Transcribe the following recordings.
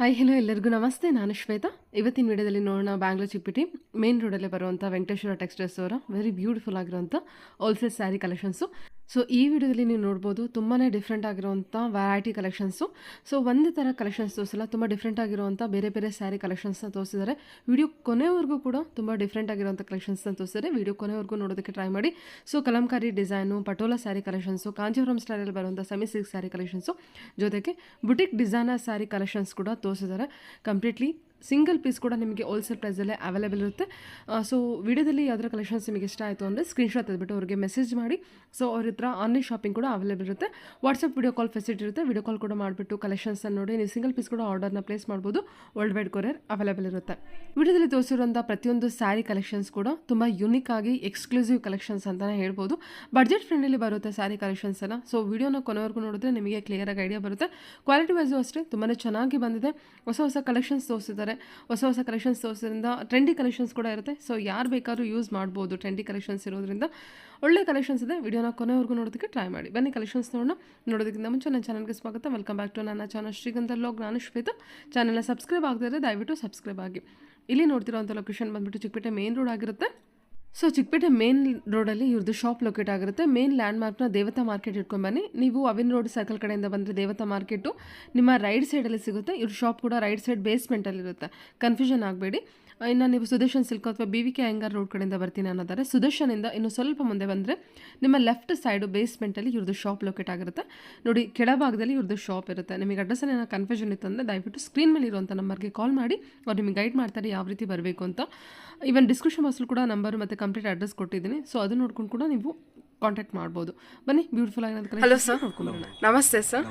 Hi hello ಎಲ್ಲರಿಗೂ ನಮಸ್ತೆ. ನಾನು ಶ್ವೇತಾ. ಇವತ್ತಿನ ವಿಡಿಯೋದಲ್ಲಿ ನೋಡೋಣ ಬ್ಯಾಂಗ್ಳೂರ್ ಚಿಕ್ಪೇಟೆ ಮೇನ್ ರೋಡಲ್ಲೇ ಬರುವಂಥ ವೆಂಕಟೇಶ್ವರ ಟೆಕ್ಸ್ಟೈಲ್ಸ್ ಅವರ ವೆರಿ ಬ್ಯೂಟಿಫುಲ್ ಆಗಿರುವಂಥ ಹೋಲ್ಸೇಲ್ ಸ್ಯಾರಿ ಕಲೆಕ್ಷನ್ಸು. ಸೊ ಈ ವಿಡಿಯೋದಲ್ಲಿ ನೀವು ನೋಡ್ಬೋದು ತುಂಬಾ ಡಿಫ್ರೆಂಟ್ ಆಗಿರುವಂಥ ವ್ಯಾರೈಟಿ ಕಲೆಕ್ಷನ್ಸು. ಸೊ ಒಂದೇ ಥರ ಕಲೆಕ್ಷನ್ಸ್ ತೋರಿಸಲ್ಲ, ತುಂಬ ಡಿಫ್ರೆಂಟ್ ಆಗಿರುವಂಥ ಬೇರೆ ಬೇರೆ ಸ್ಯಾರಿ ಕಲೆಕ್ಷನ್ಸ್ನ ತೋರಿಸಿದ್ದಾರೆ. ವಿಡಿಯೋ ಕೊನೆವರೆಗೂ ಕೂಡ ತುಂಬ ಡಿಫ್ರೆಂಟ್ ಆಗಿರುವಂಥ ಕಲೆಕ್ಷನ್ಸ್ನ ತೋರಿಸಿದ್ದಾರೆ. ವಿಡಿಯೋ ಕೊನೆವರೆಗೂ ನೋಡೋದಕ್ಕೆ ಟ್ರೈ ಮಾಡಿ. So Kalamkari design, Patola sari collections, Kanjeevaram ಸ್ಟೈಲಲ್ಲಿ ಬರುವಂಥ ಸೆಮಿ ಸಿಲ್ಕ್ ಸ್ಯಾರಿ ಕಲೆಕ್ಷನ್ಸು, ಜೊತೆಗೆ ಬುಟಿಕ್ ಡಿಸೈನರ್ ಸ್ಯಾರಿ ಕಲೆಕ್ಷನ್ಸ್ ಕೂಡ ತೋರಿಸಿದ್ದಾರೆ. ಕಂಪ್ಲೀಟ್ಲಿ ಸಿಂಗಲ್ ಪೀಸ್ ಕೂಡ ನಿಮಗೆ ಹೋಲ್ಸೇಲ್ ಪ್ರೈಸಲ್ಲೇ ಅವೈಲೇಬಲ್ ಇರುತ್ತೆ. ಸೊ ವಿಡಿಯೋದಲ್ಲಿ ಯಾವ್ದಾರ ಕಲೆಕ್ಷನ್ಸ್ ನಿಮಗೆ ಇಷ್ಟ ಆಯಿತು ಅಂದರೆ ಸ್ಕ್ರೀನ್ಶಾಟ್ ತೆಗೆದುಬಿಟ್ಟು ಅವ್ರಿಗೆ ಮೆಸೇಜ್ ಮಾಡಿ. ಸೊ ಅವ್ರ ಹತ್ರ ಆನ್ಲೈನ್ ಶಾಪಿಂಗ್ ಕೂಡ ಅವೈಲೇಬಲ್ ಇರುತ್ತೆ. ವಾಟ್ಸಪ್ ವಿಡಿಯೋ ಕಾಲ್ ಫೆಸಿಲಿಟಿ ಇರುತ್ತೆ. ವಿಡಿಯೋ ಕಾಲ್ ಕೂಡ ಮಾಡಿಬಿಟ್ಟು ಕಲೆಕ್ಷನ್ಸನ್ನು ನೋಡಿ ನೀವು ಸಿಂಗಲ್ ಪೀಸ್ ಕೂಡ ಆರ್ಡರ್ನ ಪ್ಲೇಸ್ ಮಾಡ್ಬೋದು. ವರ್ಲ್ಡ್ ವೈಡ್ ಕೊರಿಯರ್ ಅವೈಲೇಬಲ್ ಇರುತ್ತೆ. ವಿಡಿಯೋದಲ್ಲಿ ತೋರಿಸಿರುವಂಥ ಪ್ರತಿಯೊಂದು ಸ್ಯಾರಿ ಕಲೆಕ್ಷನ್ಸ್ ಕೂಡ ತುಂಬ ಯುನಿಕ್ ಆಗಿ ಎಕ್ಸ್ಕ್ಲೂಸಿವ್ ಕಲೆಕ್ಷನ್ಸ್ ಅಂತಲೇ ಹೇಳ್ಬೋದು. ಬಡ್ಜೆಟ್ ಫ್ರೆಂಡಲ್ಲಿ ಬರುತ್ತೆ ಸ್ಯಾರಿ ಕಲೆಕ್ಷನ್ಸ್ ಎಲ್ಲ. ಸೊ ವಿಡಿಯೋನ ಕೊನೆವರೆಗೂ ನೋಡಿದ್ರೆ ನಿಮಗೆ ಕ್ಲಿಯರಾಗಿ ಐಡಿಯಾ ಬರುತ್ತೆ. ಕ್ವಾಲಿಟಿ ವೈಸು ಅಷ್ಟೇ ತುಂಬಾ ಚೆನ್ನಾಗಿ ಬಂದಿದೆ. ಹೊಸ ಹೊಸ ಕಲೆಕ್ಷನ್ಸ್ ತೋರಿಸಿದ್ದಾರೆ. ಹೊಸ ಹೊಸ ಕಲೆಕ್ಷನ್ಸ್ ತೋರಿಸೋದ್ರಿಂದ ಟ್ರೆಂಡಿ ಕಲೆಕ್ಷನ್ಸ್ ಕೂಡ ಇರುತ್ತೆ. ಸೊ ಯಾರು ಬೇಕಾದ್ರೂ ಯೂಸ್ ಮಾಡ್ಬೋದು. ಟ್ರೆಂಡಿ ಕಲೆಕ್ಷನ್ಸ್ ಇರೋದ್ರಿಂದ ಒಳ್ಳೆ ಕಲೆಕ್ಷನ್ಸ್ ಇದೆ. ವಿಡಿಯೋನ ಕೊನೆವರೆಗೂ ನೋಡೋದಕ್ಕೆ ಟ್ರೈ ಮಾಡಿ. ಬನ್ನಿ ಕಲೆಕ್ಷನ್ಸ್ ನೋಡೋದಕ್ಕಿಂತ ಮುಂಚೆ ನನ್ನ ಚಾನಲ್ಗೆ ಸ್ವಾಗತ. ವೆಲ್ಕಮ್ ಬ್ಯಾಕ್ ಟು ನನ್ನ ಚಾನಲ್ ಶ್ರೀಗಂಧ ವ್ಲಾಗ್. ನಾನು ಶ್ವೇತಾ. ಚಾನಲ್ನ ಸಬ್ಸ್ಕ್ರೈಬ್ ಆಗದಿದ್ದರೆ ದಯವಿಟ್ಟು ಸಬ್ಸ್ಕ್ರೈಬ್ ಆಗಿ. ಇಲ್ಲಿ ನೋಡ್ತಿರೋಂಥ ಲೊಕೇಶನ್ ಬಂದುಬಿಟ್ಟು ಚಿಕ್ಕಪೇಟೆ ಮೇನ್ ರೋಡ್ ಆಗಿರುತ್ತೆ. ಸೊ ಚಿಕ್ಕಪೇಟೆ ಮೇನ್ ರೋಡಲ್ಲಿ ಇವ್ರದ್ದು ಶಾಪ್ ಲೊಕೇಟ್ ಆಗಿರುತ್ತೆ. ಮೇನ್ ಲ್ಯಾಂಡ್ಮಾರ್ಕ್ನ ದೇವತಾ ಮಾರ್ಕೆಟ್ ಇಟ್ಕೊಂಡು ಬನ್ನಿ. ನೀವು ಅವಿನ್ ರೋಡ್ ಸರ್ಕಲ್ ಕಡೆಯಿಂದ ಬಂದರೆ ದೇವತಾ ಮಾರ್ಕೆಟು ನಿಮ್ಮ ರೈಟ್ ಸೈಡಲ್ಲಿ ಸಿಗುತ್ತೆ. ಇವ್ರ ಶಾಪ್ ಕೂಡ ರೈಟ್ ಸೈಡ್ ಬೇಸ್ಮೆಂಟಲ್ಲಿರುತ್ತೆ. ಕನ್ಫ್ಯೂಷನ್ ಆಗಬೇಡಿ. ಇನ್ನು ನೀವು ಸುದರ್ಶನ್ ಸಿಲ್ಕ್ ಅಥವಾ BVK ಅಯ್ಯಂಗಾರ್ ರೋಡ್ ಕಡೆಯಿಂದ ಬರ್ತೀನಿ ಅನ್ನೋದಾದರೆ ಸುದರ್ಶನಿಂದ ಇನ್ನು ಸ್ವಲ್ಪ ಮುಂದೆ ಬಂದರೆ ನಿಮ್ಮ ಲೆಫ್ಟ್ ಸೈಡು ಬೇಸ್ಮೆಂಟಲ್ಲಿ ಇವ್ರದ್ದು ಶಾಪ್ ಲೊಕೇಟ್ ಆಗಿರುತ್ತೆ. ನೋಡಿ, ಕೆಳಭಾಗದಲ್ಲಿ ಇವ್ರದ್ದು ಶಾಪ್ ಇರುತ್ತೆ. ನಿಮಗೆ ಅಡ್ರೆಸ್ಸಲ್ಲಿ ಏನೋ ಕನ್ಫ್ಯೂಷನ್ ಇತ್ತು ಅಂದರೆ ದಯವಿಟ್ಟು ಸ್ಕ್ರೀನ್ ಮೇಲೆ ಇರುವಂಥ ನಂಬರ್ಗೆ ಕಾಲ್ ಮಾಡಿ. ಅವ್ರು ನಿಮಗೆ ಗೈಡ್ ಮಾಡ್ತಾರೆ ಯಾವ ರೀತಿ ಬರಬೇಕು ಅಂತ. ಈವನ್ ಡಿಸ್ಕ್ರಿಪ್ಷನ್ ಬಾಕ್ಸಲ್ಲಿ ಕೂಡ ನಂಬರ್ ಮತ್ತು ಕಂಪ್ಲೀಟ್ ಅಡ್ರೆಸ್ ಕೊಟ್ಟಿದ್ದೀನಿ. ಸೊ ಅದು ನೋಡ್ಕೊಂಡು ಕೂಡ ನೀವು ಕಾಂಟ್ಯಾಕ್ಟ್ ಮಾಡ್ಬೋದು. ಬನ್ನಿ, ಬ್ಯೂಟಿಫುಲ್ ಆಗಿರೋದು. ಹಲೋ ಸರ್, ನಮಸ್ತೆ ಸರ್.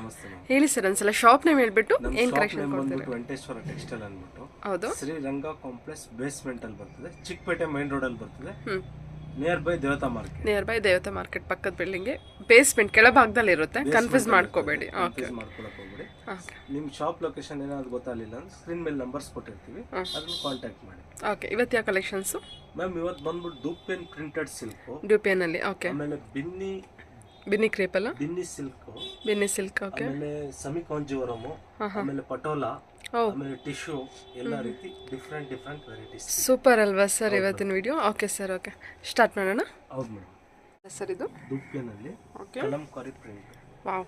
ಹೇಳಿ ಸರ್, ಒಂದ್ಸಲ ಶಾಪ್ ನೇಮ್ ಹೇಳ್ಬಿಟ್ಟು ಏನು ಕಲೆಕ್ಷನ್ ಕೊಡ್ತೀರಾ? ವೆಂಕಟೇಶ್ವರ ಟೆಕ್ಸ್ಟೈಲ್ ಅಂದ್ಬಿಟ್ಟು ಹೌದು, ಶ್ರೀರಂಗ ಕಾಂಪ್ಲೆಕ್ಸ್ ಬೇಸ್ಮೆಂಟ್ ಅಲ್ಲಿ ಬರ್ತದೆ. ಚಿಕ್ಕಪೇಟೆ ಮೈನ್ ರೋಡ್ ಅಲ್ಲಿ ಬರ್ತದೆ. ನಿಯರ್ ಬೈ ದೇವತಾ ಮಾರ್ಕೆಟ್ ಪಕ್ಕದ ಬಿಲ್ಡಿಂಗ್ ಬೇಸ್ಮೆಂಟ್ ಕೆಳಭಾಗದಲ್ಲಿ ಇರುತ್ತೆ. ಕನ್ಫ್ಯೂಸ್ ಮಾಡ್ಕೋಬೇಡಿ. ಮಾಡ್ಕೊಳಕ್ ಹೋಗ್ಬೇಡಿ. ನಿಮ್ ಶಾಪ್ ಲೊಕೇಶನ್ ಏನಾದ್ರು ಗೊತ್ತಾಗಲಿಲ್ಲ ಅಂದ್ರೆ ಸ್ಕ್ರೀನ್ ಮೇಲೆ ನಂಬರ್ಸ್ ಕೊಟ್ಟಿರ್ತೀವಿ, ಅದನ್ನ ಕಾಂಟ್ಯಾಕ್ಟ್ ಮಾಡಿ. ಓಕೆ, ಇವತ್ತು ಯಾವ ಕಲೆಕ್ಷನ್ಸ್ ಮ್ಯಾಮ್? ಇವತ್ತು ಬಂದ್ಬಿಟ್ಟು ಡ್ಯೂಪೆನ್ ಪ್ರಿಂಟೆಡ್ ಸಿಲ್ಕ್, ಡ್ಯೂಪೆನ್ ಅಲ್ಲಿ. ಓಕೆ, ಆಮೇಲೆ ಬಿನ್ನಿ ಕ್ರೇಪ್ ಅಲ್ಲ, ಬಿನ್ನಿ ಸಿಲ್ಕ್, ಓಕೆ, ಆಮೇಲೆ ಸೆಮಿ ಕಾಂಜೀವರಮ್, ಆಮೇಲೆ ಪಟೋಲಾ, ಆಮೇಲೆ ಟಿಶ್ಯೂ, ಎಲ್ಲ ರೀತಿ ಡಿಫ್ರೆಂಟ್ ವೆರೈಟೀಸ್. ಸೂಪರ್ ಅಲ್ವಾ ಸರ್ ಇವತ್ತಿನ video? Okay sir, okay start ಮಾಡೋಣ. ಹೌದು ಮೇಡಮ್. ಸರ್ ಇದು ಡ್ಯೂಪೆನ್ ಅಲ್ಲಿ ಕಲಂಕಾರಿ ಪ್ರಿಂಟ್. ವಾವ್,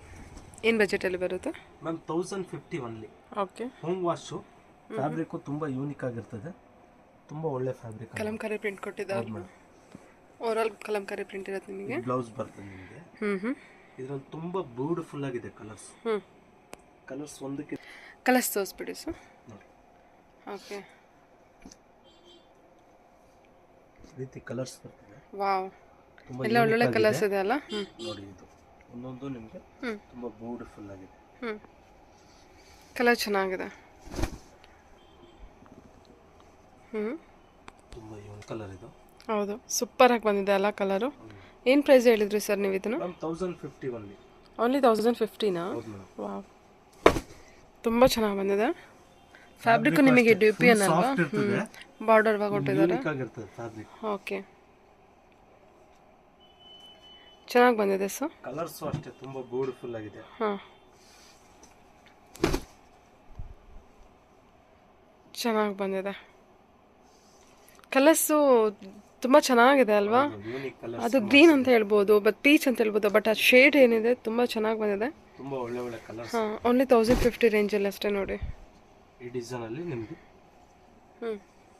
ಏನು ಬಜೆಟಲ್ಲಿ ಬರುತ್ತೆ ma'am? 1050 only. Okay, home wash. Fabric ತುಂಬಾ ಯೂನಿಕ್ ಆಗಿರ್ತದೆ. ತುಂಬಾ ಒಳ್ಳೆ ಫ್ಯಾಬ್ರಿಕ್. ಕಲಂಕಾರಿ ಪ್ರಿಂಟ್ ಕೊಟ್ಟಿದ್ದಾರೆ ಮೇಡಮ್. ಓವರಾಲ್ ಕಲಂಕಾರಿ ಪ್ರಿಂಟ್ ಇರುತ್ತೆ ನಿಮಗೆ. ಬ್ಲೌಸ್ ಬರ್ತದೆ ನಿಮಗೆ. ಇದ್ರಲ್ಲಿ ತುಂಬಾ ಬ್ಯೂಟಿಫುಲ್ ಆಗಿದೆ ಕಲರ್ಸ್. ಕಲರ್ಸ್ ಒಂದಕ್ಕೆ ಕಲರ್ಸ್ ತೋರಿಸ್ಬಿಡಿ ಸರ್. ಓಕೆ, ರೀತಿ ಕಲರ್ಸ್ ಬರ್ತದೆ. ವಾವ್, ಎಲ್ಲ ಒಳ್ಳೊಳ್ಳೆ ಕಲರ್ಸ್ ಇದೆ ಅಲ್ಲ. ನೋಡಿ, ಇದು ಒಂದೊಂದು ನಿಮಗೆ ತುಂಬಾ ಬ್ಯೂಟಿಫುಲ್ ಆಗಿದೆ. ಕಲರ್ ಚೆನ್ನಾಗಿದೆ. ತುಂಬಾ ಯೂನಿಕ್ ಕಲರ್ ಇದು. ಹೌದು, ಸೂಪರ್ ಆಗಿ ಬಂದಿದೆ ಅಲ್ಲ ಕಲರು. ಏನು ಪ್ರೈಸ್ ಹೇಳಿದ್ರಿ ಸರ್ ನೀವು ಇದನ್ನು? 1050 ಒನ್ಲಿ. ಓನ್ಲಿ 1050ನಾ? ವಾವ್, ತುಂಬ ಚೆನ್ನಾಗಿ ಬಂದಿದೆ. ಫ್ಯಾಬ್ರಿಕ್ ನಿಮಗೆ ಡ್ಯೂಪಿಯನ್ ಅಲ್ವಾ? ಬಾರ್ಡರ್ ಕೊಟ್ಟಿದ್ದಾರೆ. ಓಕೆ, ಚೆನ್ನಾಗಿ ಬಂದಿದೆ ಸರ್. ಕಲರ್ಸ್ ಅಷ್ಟೇ ತುಂಬಾ ಬ್ಯೂಟಿಫುಲ್ ಆಗಿದೆ. ಚೆನ್ನಾಗಿ ಬಂದಿದೆ. ಕಲರ್ಸು ತುಂಬ ಚೆನ್ನಾಗಿದೆ ಅಲ್ವಾ? ಅದು ಗ್ರೀನ್ ಅಂತ ಹೇಳ್ಬೋದು, ಬಟ್ ಪೀಚ್ ಅಂತ ಹೇಳ್ಬೋದು. ಬಟ್ ಆ ಶೇಡ್ ಏನಿದೆ ತುಂಬ ಚೆನ್ನಾಗಿ ಬಂದಿದೆ. ತುಂಬಾ ಒಳ್ಳೆ ಕಲರ್ಸ್. ಓನ್ಲಿ 1050 ರೇಂಜಲ್ಲಿ ಅಷ್ಟೇ. ನೋಡಿ, ಈ ಡಿಸೈನ್ ಅಲ್ಲಿ ನಿಮಗೆ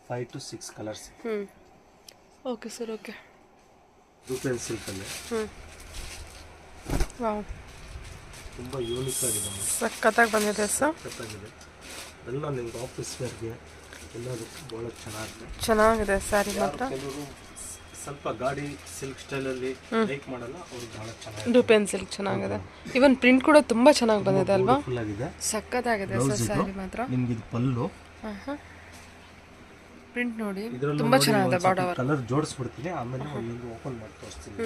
5 to 6 colours. Okay sir, okay. Dupion silk ಅಲ್ಲಿ ವಾವ್, ತುಂಬಾ ಯೂನಿಕ್ ಆಗಿದೆ. ಸಖತ್ತಾಗಿ ಬಂದಿದೆ ಸರ್. ಸಖತ್ತಾಗಿದೆ. ಎಲ್ಲ ನಿಮ್ಗೆ ಆಫೀಸ್ ವೇರ್ಗೆ ಎಲ್ಲದಕ್ಕೂ ಬಹಳ ಚೆನ್ನಾಗಿದೆ ಸ್ಯಾರಿ ಮಾತ್ರ. ಕೆಲವರು ಸ್ವಲ್ಪ ಗಾಡಿ ಸಿಲ್ಕ್ ಸ್ಟೈಲ್ ಅಲ್ಲಿ ಲೈಕ್ ಮಾಡಲ್ಲ, ಅವರು ಬಹಳ ಚೆನ್ನಾಗಿದೆ. ಡ್ಯೂಪೆನ್ ಸಿಲ್ಕ್ ಚೆನ್ನಾಗಿದೆ. ಇವನ್ ಪ್ರಿಂಟ್ ಕೂಡ ತುಂಬಾ ಚೆನ್ನಾಗಿ ಬಂದಿದೆ ಅಲ್ವಾ? ಫುಲ್ ಆಗಿದೆ, ಸಖತ್ತಾಗಿದೆ ಸರ್ ಸ್ಯಾರಿ ಮಾತ್ರ. ನಿಮಗೆ ಇದು ಪಲ್ಲು. ಪ್ರಿಂಟ್ ನೋಡಿ ತುಂಬಾ ಚೆನ್ನಾಗಿದೆ. ಬಾರ್ಡರ್ ಕಲರ್ ಜೋಡಿಸ್ಬಿಡ್ತೀನಿ, ಆಮೇಲೆ ಒಂದೊಂದು ಓಪನ್ ಮಾಡಿ ತೋರಿಸ್ತೀನಿ.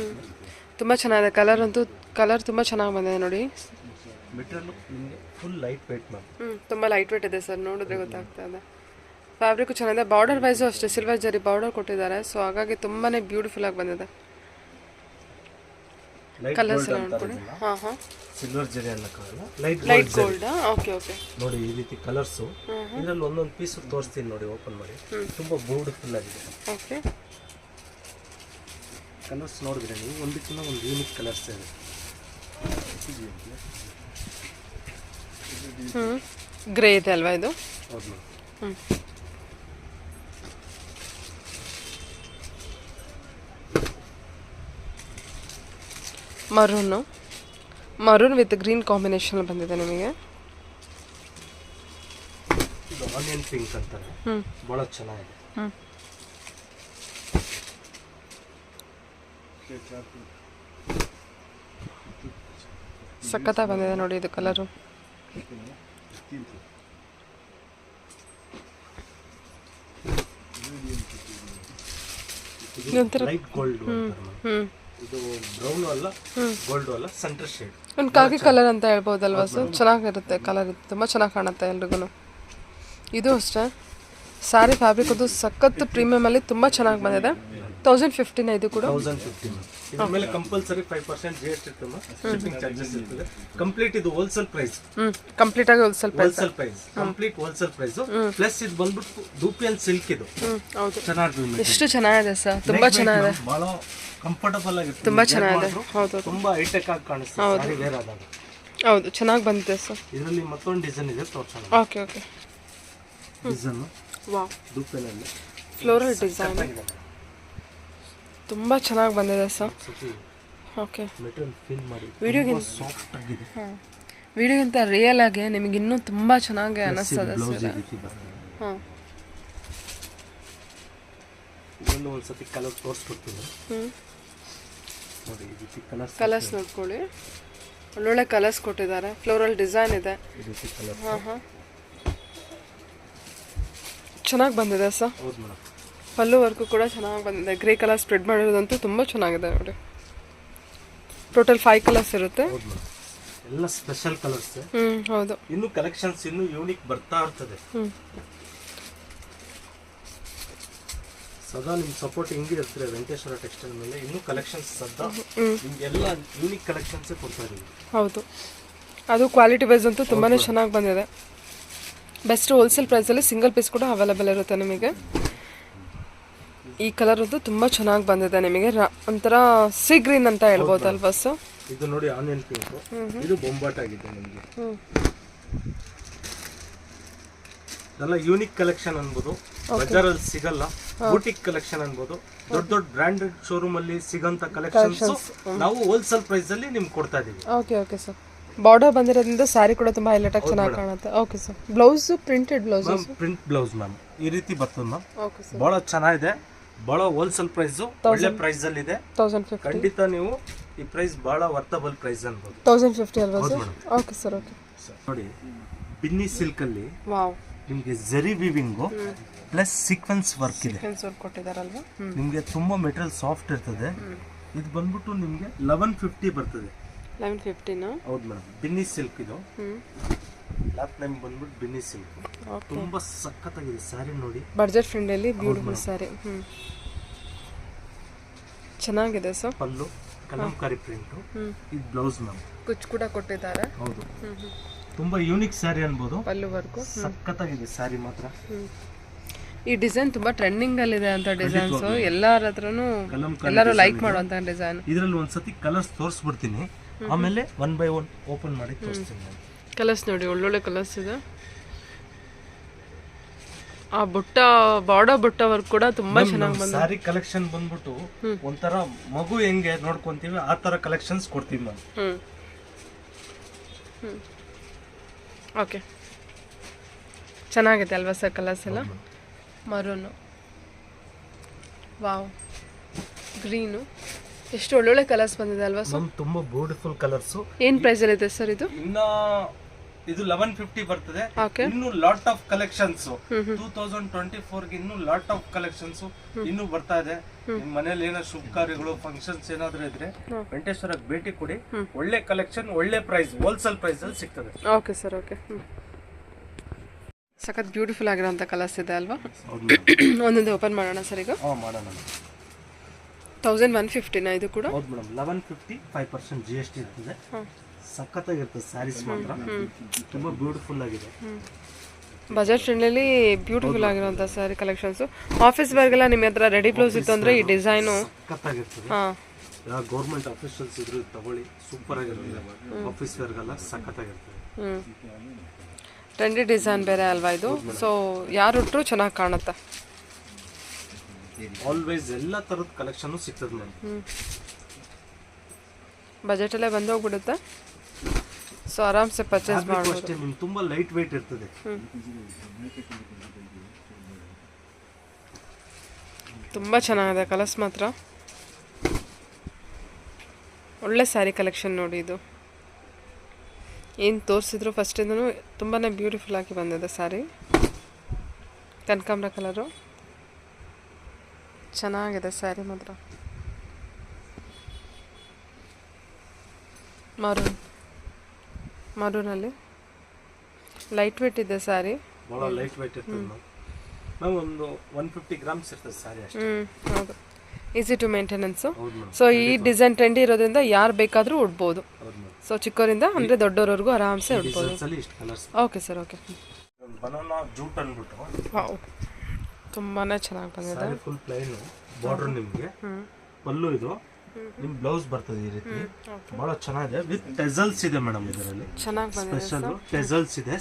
ತುಂಬಾ ಚೆನ್ನಾಗಿದೆ. ಕಲರ್ ಅಂತೂ ಕಲರ್ ತುಂಬಾ ಚೆನ್ನಾಗಿ ಬಂದಿದೆ ನೋಡಿ. ಮೆಟೀರಿಯಲ್ ನಿಮಗೆ ಫುಲ್ ಲೈಟ್ ವೇಟ್ ಮ್ಯಾಮ್. ತುಂಬಾ ಲೈಟ್ ವೇಟ್ ಇದೆ ಸರ್, ನೋಡಿದ್ರೆ ಗೊತ್ತಾಗ್ತಾ ಇದೆ. ಫ್ಯಾಬ್ರಿಕ್ ಚೆನ್ನಾಗಿದೆ. ಬಾರ್ಡರ್ ವೈಸು ಅಷ್ಟೇ ಸಿಲ್ವರ್ ಜರಿ ಬಾರ್ಡರ್ ಕೊಟ್ಟಿದ್ದಾರೆ. ಸೊ ಹಾಗಾಗಿ ತುಂಬಾ ಬ್ಯೂಟಿಫುಲ್ ಆಗಿ ಬಂದಿದೆ. ಲೈಟ್ ಕಲರ್ಸ್ ಗೋಲ್ಡ್ ಎಲ್ಲ ಅಂತಾರೆ ನೋಡ್ಕೊಳ್ಳಿ. ಇದನ್ನ. ಹಾಂ ಹಾಂ ಸಿಲ್ವರ್ ಜರಿ ಅನ್ನಕ್ಕಾಗಲ್ಲ, ಲೈಟ್ ಲೈಟ್ ಗೋಲ್ಡ್ ಗೋಲ್ಡಾ? Okay okay. ನೋಡಿ ಈ ರೀತಿ ಕಲರ್ಸು. ಇದರಲ್ಲಿ ಒಂದೊಂದು ಪೀಸ್ ತೋರಿಸ್ತೀನಿ ನೋಡಿ, ಓಪನ್ ಮಾಡಿ. ತುಂಬಾ ಬ್ಯೂಟಿಫುಲ್ ಆಗಿದೆ. ಓಕೆ. ಕಲರ್ಸ್ ನೋಡಿದ್ರೆ ನೀವು ಒಂದಕ್ಕಿಂತ ಒಂದು ಯೂನಿಕ್ ಕಲರ್ಸ್ ಇದೆ. ಗ್ರೇ ಇದೆ ಅಲ್ವಾ ಇದು? ಹೌದು. ಮರೂನ್ ವಿತ್ ಗ್ರೀನ್ ಕಾಂಬಿನೇಷನ್ ಬಂದಿದೆ ನಿಮಗೆ. ಇದು ಆನಿಯನ್ ಪಿಂಕ್ ಅಂತಾರೆ, ಬಹಳ ಚೆನ್ನಾಗಿದೆ. ಸಖತ್ತಾಗಿ ಬಂದಿದೆ ನೋಡಿ ಇದು ಕಲರು. ಲೈಟ್ ಗೋಲ್ಡ್ ಇದು ಬ್ರೌನ್ ಅಲ್ಲ, ಗೋಲ್ಡ್ ಅಲ್ಲ, ಸೆಂಟರ್ ಶೇಡ್. ಒಂದು ಕಾಕಿ ಕಲರ್ ಅಂತ ಹೇಳ್ಬೋದಲ್ವಾ ಸರ್? ಚೆನ್ನಾಗಿರುತ್ತೆ ಕಲರ್, ಇದು ತುಂಬ ಚೆನ್ನಾಗಿ ಕಾಣುತ್ತೆ ಎಲ್ರಿಗೂ. ಇದು ಅಷ್ಟೇ, ಸ್ಯಾರಿ ಫ್ಯಾಬ್ರಿಕ್ ಅದು ಸಖತ್ತು ಪ್ರೀಮಿಯಮ್ ಅಲ್ಲಿ ತುಂಬ ಚೆನ್ನಾಗಿ ಬಂದಿದೆ. 1015 ಇದು ಕೂಡ. 1015 ಇದ್ರ ಮೇಲೆ ಕಂಪಲ್ಸರಿ 5% GST ಇರ್ತದೆ, ಶಿಪ್ಪಿಂಗ್ ಚಾರ್ಜಸ್ ಇರ್ತದೆ. ಕಂಪ್ಲೀಟ್ ಇದು ಹೋಲ್ಸೇಲ್ ಪ್ರೈಸ್. ಕಂಪ್ಲೀಟ್ ಆಗಿ wholesale price. Complete wholesale price. Plus ಇದು ಬಂದ್ಬಿಟ್ಟು ಡೂಪಿಯನ್ ಸಿಲ್ಕ್ ಇದು. ಹೌದು. ಚೆನ್ನಾಗಿ ಎಷ್ಟು ಚೆನ್ನಾಗಿದೆ ಸರ್, ತುಂಬಾ ಚೆನ್ನಾಗಿದೆ. ಬಹಳ ಕಂಫರ್ಟಬಲ್ ಆಗಿರುತ್ತೆ, ತುಂಬಾ ಚೆನ್ನಾಗಿದೆ. ಹೌದು, ತುಂಬಾ ಹೈಟೆಕ್ ಆಗಿ ಕಾಣಿಸುತ್ತೆ ಸಾರಿ ವೇರ್ ಆದಾಗ. ಹೌದು, ಚೆನ್ನಾಗಿ ಬಂದಿದೆ ಸರ್. ಇದರಲ್ಲಿ ಮತ್ತೊಂದು ಡಿಸೈನ್ ಇದೆ, ತೋರಿಸೋಣ. Okay okay. ಡಿಸೈನ್ ವಾವ್, ಡೂಪಿಯನ್ ಅಲ್ಲಿ ಫ್ಲೋರಲ್ ಡಿಸೈನ್ ತುಂಬ ಚೆನ್ನಾಗಿ ಬಂದಿದೆ ಸರ್. ಓಕೆ. ಮೆಟೀರಿಯಲ್ ಫೀಲ್ ಮಾಡಿ, ವಿಡಿಯೋಗಿಂತ ಸಾಫ್ಟ್ ಆಗಿದೆ. ವಿಡಿಯೋಗಿಂತ ರಿಯಲ್ ಆಗಿ ನಿಮಗೆ ಇನ್ನೂ ತುಂಬ ಚೆನ್ನಾಗಿ ಅನ್ನಿಸ್ತದೆ ಸರ್. ಹಾಂ, ಇದೊಂದು ಒಂದ್ಸತಿ ಕಲರ್ ತೋರಿಸ್ಕೊಡ್ತೀನಿ ನೋಡಿ. ಈ ರೀತಿ ಕಲರ್ಸ್ ನೋಡ್ಕೊಳ್ಳಿ, ಒಳ್ಳೊಳ್ಳೆ ಕಲರ್ಸ್ ಕೊಟ್ಟಿದ್ದಾರೆ. ಫ್ಲೋರಲ್ ಡಿಸೈನ್ ಇದೆ. ಈ ರೀತಿ ಕಲರ್. ಹಾಂ ಹಾಂ, ಚೆನ್ನಾಗಿ ಬಂದಿದೆ ಸರ್. ಹೌದು ಮೇಡಮ್. ಪಲ್ಲು ವರ್ಕು ಕೂಡ ಚೆನ್ನಾಗಿ ಬಂದಿದೆ. ಗ್ರೇ ಕಲರ್ ಸ್ಪ್ರೆಡ್ ಮಾಡಿರೋದಂತೂ ತುಂಬ ಚೆನ್ನಾಗಿದೆ ನೋಡಿ. ಟೋಟಲ್ 5 ಕಲರ್ಸ್ ಇರುತ್ತೆ. ಹೌದು ಮೇಡಮ್, ಎಲ್ಲ ಸ್ಪೆಷಲ್ ಕಲರ್ಸ್. ಹೌದು. ಇನ್ನು ಕಲೆಕ್ಷನ್ಸ್ ಇನ್ನು ಯೂನಿಕ್ ಬರ್ತಾ ಇರ್ತದೆ. ಸದಾ ನಿಮ್ಮ ಸಪೋರ್ಟ್ ಹಿಂಗೆ ಇರ್ತಾರೆ ವೆಂಕಟೇಶ್ವರ ಟೆಕ್ಸ್ಟೈಲ್ ಮೇಲೆ. ಇನ್ನೂ ಕಲೆಕ್ಷನ್ಸ್ ಸದಾ ನಿಮಗೆಲ್ಲ ಯೂನಿಕ್ ಕಲೆಕ್ಷನ್ಸೇ ಕೊಡ್ತಾ ಇದ್ದೀವಿ. ಹೌದು, ಅದು ಕ್ವಾಲಿಟಿ ವೈಸ್ ಅಂತೂ ತುಂಬಾ ಚೆನ್ನಾಗಿ ಬಂದಿದೆ. ಬೆಸ್ಟ್ ಹೋಲ್ಸೇಲ್ ಪ್ರೈಸಲ್ಲಿ ಸಿಂಗಲ್ ಪೀಸ್ ಕೂಡ ಅವೈಲೇಬಲ್ ಇರುತ್ತೆ ನಿಮಗೆ. ಈ ಕಲರ್ ಅಂತೂ ತುಂಬ ಚೆನ್ನಾಗಿ ಬಂದಿದೆ ನಿಮಗೆ. ಒಂಥರ ಸೀ ಗ್ರೀನ್ ಅಂತ ಹೇಳ್ಬೋದಲ್ವಾ ಸರ್? ಇದು ನೋಡಿ ಆನಿಯನ್ ಪಿಂಕ್, ಇದು ಬೊಂಬಾಟ್ ಆಗಿದೆ ನಿಮಗೆ. ಎಲ್ಲ ಯೂನಿಕ್ ಕಲೆಕ್ಷನ್ ಅನ್ಬೋದು, ಬಜಾರಲ್ಲಿ ಸಿಗಲ್ಲ. ಬೂಟಿಕ್ ಕಲೆಕ್ಷನ್ ಅನ್ಬೋದು, ದೊಡ್ಡ ದೊಡ್ಡ ಬ್ರಾಂಡೆಡ್ ಶೋರೂಮ್ ಅಲ್ಲಿ ಸಿಗಂತ ಕಲೆಕ್ಷನ್ಸ್ ನಾವು ಹೋಲ್ಸೇಲ್ ಪ್ರೈಸ್ ಅಲ್ಲಿ ನಿಮ್ಗೆ ಕೊಡ್ತಾ ಇದೀವಿ. Okay okay sir. ಬಾರ್ಡರ್ ಬಂದಿರೋದ್ರಿಂದ ಸ್ಯಾರಿ ಕೂಡ ತುಂಬಾ ಹೈಲೈಟ್ ಆಗಿ ಚೆನ್ನಾಗಿ ಕಾಣುತ್ತೆ. Okay sir. Blouse printed blouse. Print blouse ma'am ಈ ರೀತಿ ಬರ್ತದೆ ಮ್ಯಾಮ್. Okay sir. ಬಹಳ ಚೆನ್ನಾಗಿದೆ, ಬಹಳ ಹೋಲ್ಸೇಲ್ ಪ್ರೈಸ್, ಒಳ್ಳೆ ಪ್ರೈಸ್ ಅಲ್ಲಿ ಇದೆ. 1050. ಖಂಡಿತ ನೀವು ಈ ಪ್ರೈಸ್ ಬಹಳ ವರ್ತಬಲ್ ಪ್ರೈಸ್ ಅನ್ಬೋದು. 1050 ಅಲ್ವಾ ಸರ್? Okay sir. ಓಕೆ ನೋಡಿ, ಬಿನ್ನಿ ಸಿಲ್ಕ್ ಅಲ್ಲಿ ವಾವ್, ನಿಮಗೆ zari weaving plus sequence work ಇದೆ. ಸೀಕ್ವೆನ್ಸ್ ವರ್ಕ್ ಕೊಟ್ಟಿದ್ದಾರಲ್ವಾ? ನಿಮಗೆ ತುಂಬಾ ಮೆಟೀರಿಯಲ್ ಸಾಫ್ಟ್ ಇರ್ತದೆ. ಇದು ಬಂದ್ಬಿಟ್ಟು ನಿಮಗೆ 1150 ಬರ್ತದೆ. 1150 ಹೌದು ಮೇಡಮ್. ಬಿನ್ನಿ ಸಿಲ್ಕ್ ಇದು. ಲಾಸ್ಟ್ ಟೈಮ್ ಬಂದ್ಬಿಟ್ಟು ಬಿನ್ನಿ ಸಿಲ್ಕ್ ತುಂಬಾ ಸಖತ್ತಾಗಿದೆ ಸ್ಯಾರಿ ನೋಡಿ. Budget friendly beautiful sari. ಚೆನ್ನಾಗಿದೆ ಸರ್. ಪಲ್ಲು ಕಲಂಕಾರಿ ಪ್ರಿಂಟ್, ಇದು ಬ್ಲೌಸ್ ಮ್ಯಾಮ್. ಕುಚ್ ಕೂಡ ಕೊಟ್ಟಿದ್ದಾರೆ. ಹೌದು, ತುಂಬಾ ಯೂನಿಕ್ ಸ್ಯಾರಿ ಅನ್ಬೋದು. ಪಲ್ಲು ವರ್ಕು ಸಖತ್ತಾಗಿದೆ ಸ್ಯಾರಿ ಮಾತ್ರ. ಈ ಡಿಸೈನ್ ತುಂಬಾ ಟ್ರೆಂಡಿಂಗ್ ಅಲ್ಲಿ ಇದೆ ಅಂತ ಡಿಸೈನ್ಸ್, ಎಲ್ಲರ ಹತ್ರನು ಎಲ್ಲರೂ ಲೈಕ್ ಮಾಡುವಂತ ಡಿಸೈನ್. ಇದರಲ್ಲಿ ಒಂದ್ಸತಿ ಕಲರ್ಸ್ ತೋರಿಸ್ಬಿಡ್ತೀನಿ, ಆಮೇಲೆ 1 by 1 ಓಪನ್ ಮಾಡಿ ತೋರಿಸ್ತೀನಿ. ಕಲರ್ಸ್ ನೋಡಿ, ಒಳ್ಳೊಳ್ಳೆ ಕಲರ್ಸ್ ಇದೆ. ಆ ಬುಟ್ಟ ಬಾರ್ಡರ್ ಬುಟ್ಟ ವರ್ಕ್ ಕೂಡ ತುಂಬಾ ಚೆನ್ನಾಗಿ ಬಂದಿದೆ. ಸ್ಯಾರಿ ಕಲೆಕ್ಷನ್ ಬಂದ್ಬಿಟ್ಟು ಒಂಥರ ಮಗು ಹೆಂಗೆ ನೋಡ್ಕೊಂತೀವಿ ಆ ತರ ಕಲೆಕ್ಷನ್ಸ್ ಕೊಡ್ತೀವಿ ಮ್ಯಾಮ್. ಓಕೆ, ಚೆನ್ನಾಗಿದೆ ಅಲ್ವಾ ಸರ್ ಕಲರ್ಸ್ ಎಲ್ಲ? ಮರೂನು, ವಾವ್, ಗ್ರೀನು, ಎಷ್ಟು ಒಳ್ಳೊಳ್ಳೆ ಕಲರ್ಸ್ ಬಂದಿದೆ ಅಲ್ವಾ ಸರ್? ತುಂಬಾ ಬ್ಯೂಟಿಫುಲ್ ಕಲರ್ಸ್. ಏನ್ ಪ್ರೈಸ್ ಅಲ್ಲಿ ಇದೆ ಸರ್ ಇದು? ಇನ್ನ ಇದು 1150 ಬರ್ತದೆ. ಓಕೆ. ಇನ್ನು ಲಾಟ್ ಆಫ್ ಕಲೆಕ್ಷನ್ಸ್ 2024 ಗೆ ಇನ್ನು ಲಾಟ್ ಆಫ್ ಕಲೆಕ್ಷನ್ಸ್ ಇನ್ನು ಬರ್ತಾ ಇದೆ. ನಿಮ್ ಮನೇಲಿ ಏನೋ ಶುಭ ಕಾರ್ಯಗಳು ಫಂಕ್ಷನ್ಸ್ ಏನಾದ್ರೂ ಇದ್ರೆ ವೆಂಕಟೇಶ್ವರಕ್ಕೆ ಭೇಟಿ ಕೊಡಿ. ಒಳ್ಳೆ ಕಲೆಕ್ಷನ್, ಒಳ್ಳೆ ಪ್ರೈಸ್, ಹೋಲ್ಸೇಲ್ ಪ್ರೈಸ್ ಅಲ್ಲಿ ಸಿಗ್ತದೆ. Okay sir. ಓಕೆ, ಸಖತ್ ಬ್ಯೂಟಿಫುಲ್ ಆಗಿರೋಂಥ ಕಲರ್ಸ್ ಇದೆ ಅಲ್ವಾ? ಒಂದೊಂದು ಓಪನ್ ಮಾಡೋಣ ಸರ್ ಈಗ. ಮಾಡೋಣ. 1150 ಇದು ಕೂಡ. ಹೌದು ಮೇಡಮ್, 1150 5% GST ಇರ್ತದೆ. ಸಖತ್ತಾಗಿರ್ತದೆ ಸ್ಯಾರೀಸ್ ಮಾತ್ರ, ತುಂಬಾ ಬ್ಯೂಟಿಫುಲ್ ಆಗಿದೆ. ಬಜೆಟ್ ಫ್ರೆಂಡ್ಲಿ ಬ್ಯೂಟಿಫುಲ್ ಆಗಿರುವಂಥ ಸ್ಯಾರಿ ಕಲೆಕ್ಷನ್ಸು. ಆಫೀಸ್ ವರ್ಗೆಲ್ಲ ನಿಮ್ಮ ಹತ್ರ ರೆಡಿ ಬ್ಲೌಸ್ ಇತ್ತು ಅಂದರೆ ಈ ಡಿಸೈನು ಸಖತ್ತಾಗಿರ್ತದೆ. ಯಾವ ಗೌರ್ಮೆಂಟ್ ಆಫೀಷಿಯಲ್ಸ್ ಇದ್ರು ತಗೊಳ್ಳಿ, ಸೂಪರ್ ಆಗಿರ್ತದೆ. ಆಫೀಸ್ ವೇರ್ಗೆಲ್ಲ ಸಖತ್ತಾಗಿರ್ತದೆ. ಟ್ರೆಂಡಿ ಡಿಸೈನ್ ಬೇರೆ ಅಲ್ವಾ ಇದು, ಸೊ ಯಾರು ಉಟ್ಟರು ಚೆನ್ನಾಗಿ ಕಾಣುತ್ತೆ. ಆಲ್ವೇಸ್ ಎಲ್ಲ ಥರದ ಕಲೆಕ್ಷನ್ ಸಿಗ್ತದೆ ಮೇಡಮ್. ಬಜೆಟಲ್ಲೇ ಬಂದು ಹೋಗ್ಬಿಡುತ್ತೆ, ಸೊ ಆರಾಮ್ಸೆ ಪರ್ಚೇಸ್ ಮಾಡ್ಬೋದು. ಅಷ್ಟೇ ನಿಮ್ಗೆ ತುಂಬಾ ಲೈಟ್ ವೆಯ್ಟ್ ಇರ್ತದೆ. ತುಂಬ ಚೆನ್ನಾಗಿದೆ ಕಲರ್ಸ್ ಮಾತ್ರ. ಒಳ್ಳೆ ಸ್ಯಾರಿ ಕಲೆಕ್ಷನ್ ನೋಡಿ ಇದು. ಏನು ತೋರಿಸಿದ್ರು ಫಸ್ಟಿಂದನೂ ತುಂಬಾ ಬ್ಯೂಟಿಫುಲ್ ಆಗಿ ಬಂದಿದೆ ಸ್ಯಾರಿ. ಕನಕಾಂಬರ ಕಲರು ಚೆನ್ನಾಗಿದೆ ಸ್ಯಾರಿ ಮಾತ್ರ. ಮರೂನಲ್ಲಿ ಲೈಟ್ ವೇಟ್ ಇದೆ ಸ್ಯಾರಿ. ಭಾಳ ಲೈಟ್ ವೇಟ್ ಇರ್ತದೆ ಮ್ಯಾಮ್. ಒಂದು 150 ಗ್ರಾಮ್ಸ್ ಇರ್ತದೆ ಸ್ಯಾರಿ ಅಷ್ಟೇ. ಹೌದು, ಈಸಿ ಟು ಮೇಂಟೆನೆನ್ಸು. ಸೊ ಈ ಡಿಸೈನ್ ಟ್ರೆಂಡಿ ಇರೋದ್ರಿಂದ ಯಾರು ಬೇಕಾದರೂ ಉಡ್ಬೋದು. ಸೊ ಚಿಕ್ಕವರಿಂದ ಅಂದರೆ ದೊಡ್ಡವರವರೆಗೂ ಆರಾಮ್ಸೆ ಉಡ್ಬೋದು. Okay sir, okay. Banana jute ಅಂದ್ಬಿಟ್ಟು ವಾವ್, ತುಂಬಾ ಚೆನ್ನಾಗಿ ಬಂದಿದೆ. ಫುಲ್ ಪ್ಲೈನ್ ಬಾರ್ಡರ್, ನಿಮಗೆ ಪಲ್ಲು ಇದು, ನಿಮ್ ಬ್ಲೌಸ್ ಬರ್ತದೆ ಈ ರೀತಿ. ಬಹಳ ಚೆನ್ನಾಗಿದೆ. ವಿತ್ ಟೆಸಲ್ಸ್ ಇದೆ ಮೇಡಮ್ ಇದರಲ್ಲಿ. ಚೆನ್ನಾಗಿ ಬಂದಿದೆ. ಸ್ಪೆಷಲ್ ಟೆಸಲ್ಸ್ ಇದೆ.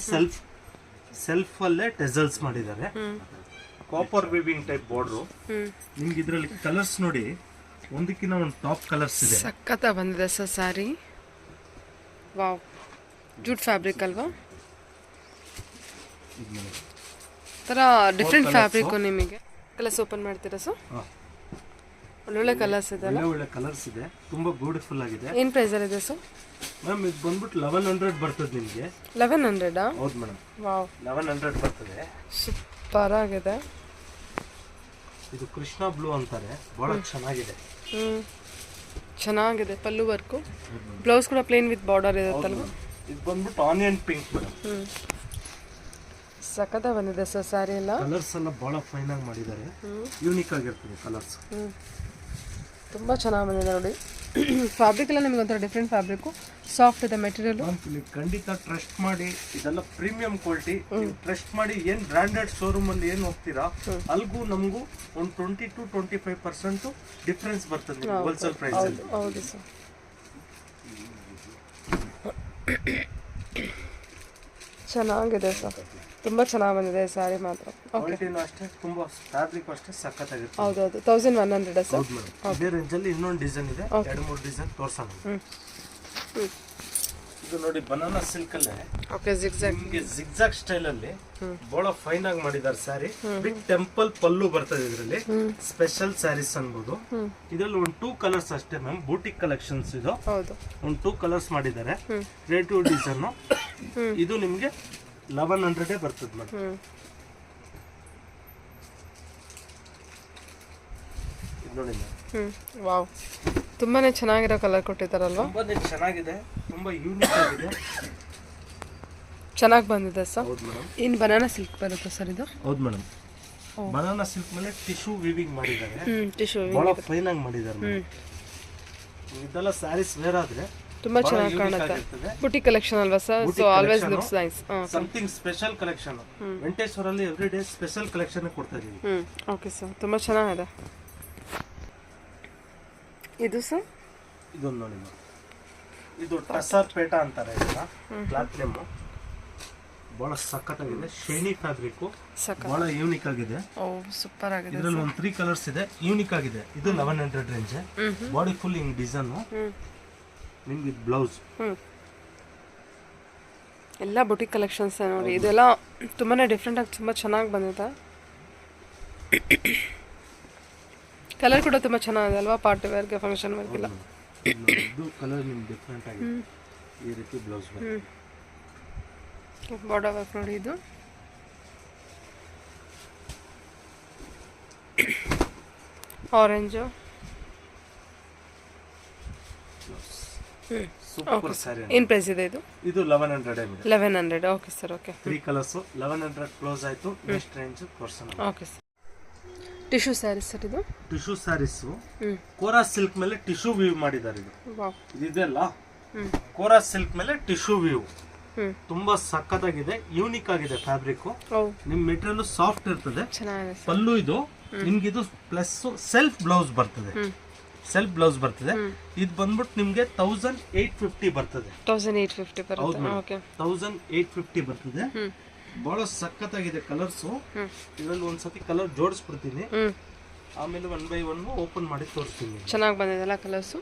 ಸೆಲ್ಫ್ ಅಲ್ಲೇ ಟೆಸಲ್ಸ್ ಮಾಡಿದ್ದಾರೆ. Copper viewing type border. ನಿಮ್ಗೆ ಇದರಲ್ಲಿ ಕಲರ್ಸ್ ನೋಡಿ, ಒಂದಕ್ಕಿಂತ ಒಂದು ಟಾಪ್ ಕಲರ್ಸ್ ಇದೆ. ಸಖತ್ತ ಬಂದಿದೆ sir sari. Wow, jute fabric ಅಲ್ವಾ, ಥರ ಡಿಫ್ರೆಂಟ್ ಫ್ಯಾಬ್ರಿಕ್ಕು. ನಿಮಗೆ ಕಲರ್ಸ್ ಓಪನ್ ಮಾಡ್ತೀರಾ ಸರ್? ಒಳ್ಳೊಳ್ಳೆ ಕಲರ್ಸ್ ಇದೆ, ಒಳ್ಳೆ ಕಲರ್ಸ್ ಇದೆ, ತುಂಬಾ ಬ್ಯೂಟಿಫುಲ್ ಆಗಿದೆ. ಏನು ಪ್ರೈಸರ್ ಇದೆ ಸರ್? ಮ್ಯಾಮ್ ಇದು ಬಂದ್ಬಿಟ್ಟು 1100 ಬರ್ತದೆ ನಿಮಗೆ. 1100? ಹೌದು ಮೇಡಮ್. ವಾವ್, 1100 ಬರ್ತದೆ. ಸೂಪರ್ ಆಗಿದೆ. ಇದು ಕೃಷ್ಣ ಬ್ಲೂ ಅಂತಾರೆ, ಬಹಳ ಚೆನ್ನಾಗಿದೆ. ಚೆನ್ನಾಗಿದೆ ಪಲ್ಲು ವರ್ಕು. ಬ್ಲೌಸ್ ಕೂಡ ಪ್ಲೇನ್ ವಿತ್ ಬಾರ್ಡರ್ ಇರುತ್ತಲ್ವ. ಇದು ಬಂದ್ಬಿಟ್ಟು ಆನಿಯನ್ ಪಿಂಕ್ ಮೇಡಮ್. ಸಖತ್ತ ಬಂದಿದೆ ಸರ್ ಸ್ಯಾರಿ ಎಲ್ಲ. ಕಲರ್ಸ್ ಎಲ್ಲ ಬಹಳ ಫೈನ್ ಆಗಿ ಮಾಡಿದ್ದಾರೆ, ಯೂನಿಕ್ ಆಗಿರ್ತದೆ ಕಲರ್ಸ್. ತುಂಬ ಚೆನ್ನಾಗಿ ಬಂದಿದೆ ನೋಡಿ. ಫ್ಯಾಬ್ರಿಕ್ ಎಲ್ಲ ನಿಮ್ಗೆ ಒಂಥರ ಡಿಫ್ರೆಂಟ್ ಫ್ಯಾಬ್ರಿಕ್ಕು, ಸಾಫ್ಟ್ ಇದೆ ಮೆಟೀರಿಯಲ್. ಖಂಡಿತ ಟ್ರಸ್ಟ್ ಮಾಡಿ, ಇದೆಲ್ಲ ಪ್ರೀಮಿಯಂ ಕ್ವಾಲಿಟಿ. ಟ್ರಸ್ಟ್ ಮಾಡಿ ಏನ್ ಬ್ರಾಂಡೆಡ್ ಶೋರೂಮ್ ಅಲ್ಲಿ ಏನ್ ಹೋಗ್ತೀರಾ ಅಲ್ಗೂ ನಮಗೂ ಒಂದು 20 to 25% ಡಿಫ್ರೆನ್ಸ್ ಬರ್ತದೆ ಹೋಲ್ಸೇಲ್ ಪ್ರೈಸ್ ಅಲ್ಲಿ. ಹೌದು ಸರ್. ಚೆನ್ನಾಗಿದೆ ಸರ್, ತುಂಬ ಚೆನ್ನಾಗಿ ಬಂದಿದೆ ಸ್ಯಾರಿ ಮಾತ್ರ. ಕ್ವಾಲಿಟಿನೂ ಅಷ್ಟೇ, ತುಂಬಾ ಫ್ಯಾಬ್ರಿಕ್ ಅಷ್ಟೇ ಸಖತ್ತಾಗಿರುತ್ತೆ. ಹೌದೌದು. 1100 ಸರ್. ಹೌದು ಮೇಡಮ್. ಇದೇ ರೇಂಜ್ ಅಲ್ಲಿ ಇನ್ನೊಂದು ಡಿಸೈನ್ ಇದೆ, 2-3 ಡಿಸೈನ್ ತೋರ್ಸೋಣ. ಇದು ನೋಡಿ ಬನಾನಾ ಸಿಲ್ಕ್ ಅಲ್ಲೇ. Okay, zigzag. ನಿಮಗೆ ಜಿಗ್ಜಾಗ್ ಸ್ಟೈಲ್ ಅಲ್ಲಿ ಬಹಳ ಫೈನ್ ಆಗಿ ಮಾಡಿದ್ದಾರೆ ಸ್ಯಾರಿ. ಬಿಗ್ ಟೆಂಪಲ್ ಪಲ್ಲು ಬರ್ತದೆ ಇದರಲ್ಲಿ. ಸ್ಪೆಷಲ್ ಸ್ಯಾರೀಸ್ ಅನ್ಬೋದು. ಇದರಲ್ಲಿ ಒಂದು 2 ಕಲರ್ಸ್ ಅಷ್ಟೇ ಮ್ಯಾಮ್, ಬೂಟಿಕ್ ಕಲೆಕ್ಷನ್ಸ್ ಇದು. ಹೌದು, ಒಂದು 2 ಕಲರ್ಸ್ ಮಾಡಿದ್ದಾರೆ. Creative design. ಇದು ನಿಮಗೆ 1100 ಬರ್ತದೆ ಮೇಡಮ್. ಇದು ನೋಡಿ ಮ್ಯಾಮ್. ವಾವ್, ತುಂಬಾನೇ ಚೆನ್ನಾಗಿರೋ ಕಲರ್ ಕೊಟ್ಟಿದ್ದಾರಲ್ವಾ. ತುಂಬಾನೇ ಚೆನ್ನಾಗಿದೆ, ತುಂಬಾ ಯೂನಿಕ್ ಆಗಿದೆ, ಚೆನ್ನಾಗಿ ಬಂದಿದೆ ಸರ್. ಹೌದು ಮೇಡಮ್. ಇನ್ನು ಬನಾನಾ ಸಿಲ್ಕ್ ಬರುತ್ತೆ ಸರ್ ಇದು? ಹೌದು ಮೇಡಮ್. ಬನಾನಾ ಸಿಲ್ಕ್ ಮೇಲೆ ಟಿಶ್ಯೂ ವಿವಿಂಗ್ ಮಾಡಿದ್ದಾರೆ. ಟಿಶ್ಯೂ ಬಹಳ ಫೈನ್ ಆಗಿ ಮಾಡಿದ್ದಾರೆ. ಇದೆಲ್ಲ ಸ್ಯಾರೀಸ್ ವೇರ್ ಆದ್ರೆ ತುಂಬಾ ಚೆನ್ನಾಗಿ ಕಾಣುತ್ತೆ. ಬುಟಿ ಕಲೆಕ್ಷನ್ ಅಲ್ವಾ sir, so always looks nice. Something special collection. ವೆಂಕಟೇಶ್ವರಲ್ಲಿ ಎವ್ರಿ ಡೇ ಸ್ಪೆಷಲ್ ಕಲೆಕ್ಷನ್ ಕೊಡ್ತಾ ಇದೀವಿ. ಓಕೆ ಸರ್, ತುಂಬಾ ಚೆನ್ನಾಗಿದೆ. ಇದು ಸರ್? ಇದೊಂದು ನೋಡಿ ಮ್ಯಾಮ್. ಇದು ಟಸರ್ ಪೇಟ ಅಂತಾರೆ ಇದನ್ನ, ಪ್ಲಾಟಿನಮ್. ಬಹಳ ಸಖತ್ತಾಗಿದೆ, ಶೈನಿ ಫ್ಯಾಬ್ರಿಕ್, ಬಹಳ ಯೂನಿಕ್ ಆಗಿದೆ. ಸೂಪರ್ ಆಗಿದೆ. ಇದರಲ್ಲಿ ಒಂದು 3 ಕಲರ್ಸ್ ಇದೆ, ಯೂನಿಕ್ ಆಗಿದೆ. ಇದು 1100 ರೇಂಜ್. ಬಾಡಿ ಫುಲ್ ಹಿಂಗ್ ಡಿಸೈನ್. ನಿಮ್ಗೆ ಬ್ಲೌಸ್ ಎಲ್ಲ ಬುಟಿಕ್ ಕಲೆಕ್ಷನ್ಸ್ ನೋಡಿ. ಇದೆಲ್ಲ ತುಂಬಾನೇ ಡಿಫ್ರೆಂಟ್ ಆಗಿ ತುಂಬಾ ಚೆನ್ನಾಗಿ ಬಂದಿದೆ. ಕಲರ್ ಕೂಡ ತುಂಬಾ ಚೆನ್ನಾಗಿದೆ ಅಲ್ವಾ, ಪಾರ್ಟಿ ವೇರ್ಗೆ, ಫಂಕ್ಷನ್ ವೇರ್ಗೆಲ್ಲ. ಇದು ಕಲರ್ ನಿಮ್ಗೆ ಡಿಫ್ರೆಂಟ್ ಆಗಿದೆ. ಈ ರೀತಿ ಬ್ಲೌಸ್ ಬರುತ್ತೆ. ಬಾರ್ಡರ್ ವರ್ಕ್ ನೋಡಿ. ಇದು ಆರೆಂಜು. ಸೂಪರ್ ಸ್ಯಾರಿ. ಏನು ಪ್ರೈಸ್ ಇದೆ ಇದು? ಇದು 1100 ಇದೆ. 1100. Okay sir, okay. 3 colours 1100 close ಆಯ್ತು. ನೆಕ್ಸ್ಟ್ ರೇಂಜ್ ತೋರಿಸೋಣ. Okay sir. Tissue saris sir ಇದು. ಟಿಶ್ಯೂ ಸ್ಯಾರೀಸ್ ಕೋರಾ ಸಿಲ್ಕ್ ಮೇಲೆ ಟಿಶ್ಯೂ ವೀವ್ ಮಾಡಿದ್ದಾರೆ. ಇದು ಇದೆಲ್ಲ ಕೋರಾ ಸಿಲ್ಕ್ ಮೇಲೆ ಟಿಶ್ಯೂ ವೀವ್ ತುಂಬಾ ಸಖತ್ತಾಗಿದೆ, ಯೂನಿಕ್ ಆಗಿದೆ ಫ್ಯಾಬ್ರಿಕ್. ನಿಮ್ ಮೆಟೀರಿಯಲ್ ಸಾಫ್ಟ್ ಇರ್ತದೆ. ಪಲ್ಲು ಇದು ನಿಮ್ಗೆ ಇದು ಪ್ಲಸ್ ಸೆಲ್ಫ್ ಬ್ಲೌಸ್ ಬರ್ತದೆ. ಸೆಲ್ಫ್ ಬ್ಲೌಸ್ ಬರ್ತದೆ. ಇದು ಬಂದ್ಬಿಟ್ಟು ನಿಮ್ಗೆ 1850 ಬರ್ತದೆ. 1850 ಬರ್ತದೆ. ಬಹಳ ಸಖತ್ತಾಗಿದೆ ಕಲರ್ಸ್. ಇದರಲ್ಲಿ ಒಂದ್ಸತಿ ಕಲರ್ ಜೋಡಿಸ್ಬಿಡ್ತೀನಿ, ಆಮೇಲೆ 1 by 1 ಓಪನ್ ಮಾಡಿ ತೋರಿಸ್ತೀನಿ. ಚೆನ್ನಾಗಿ ಬಂದಿದೆಲ್ಲ ಕಲರ್ಸ್.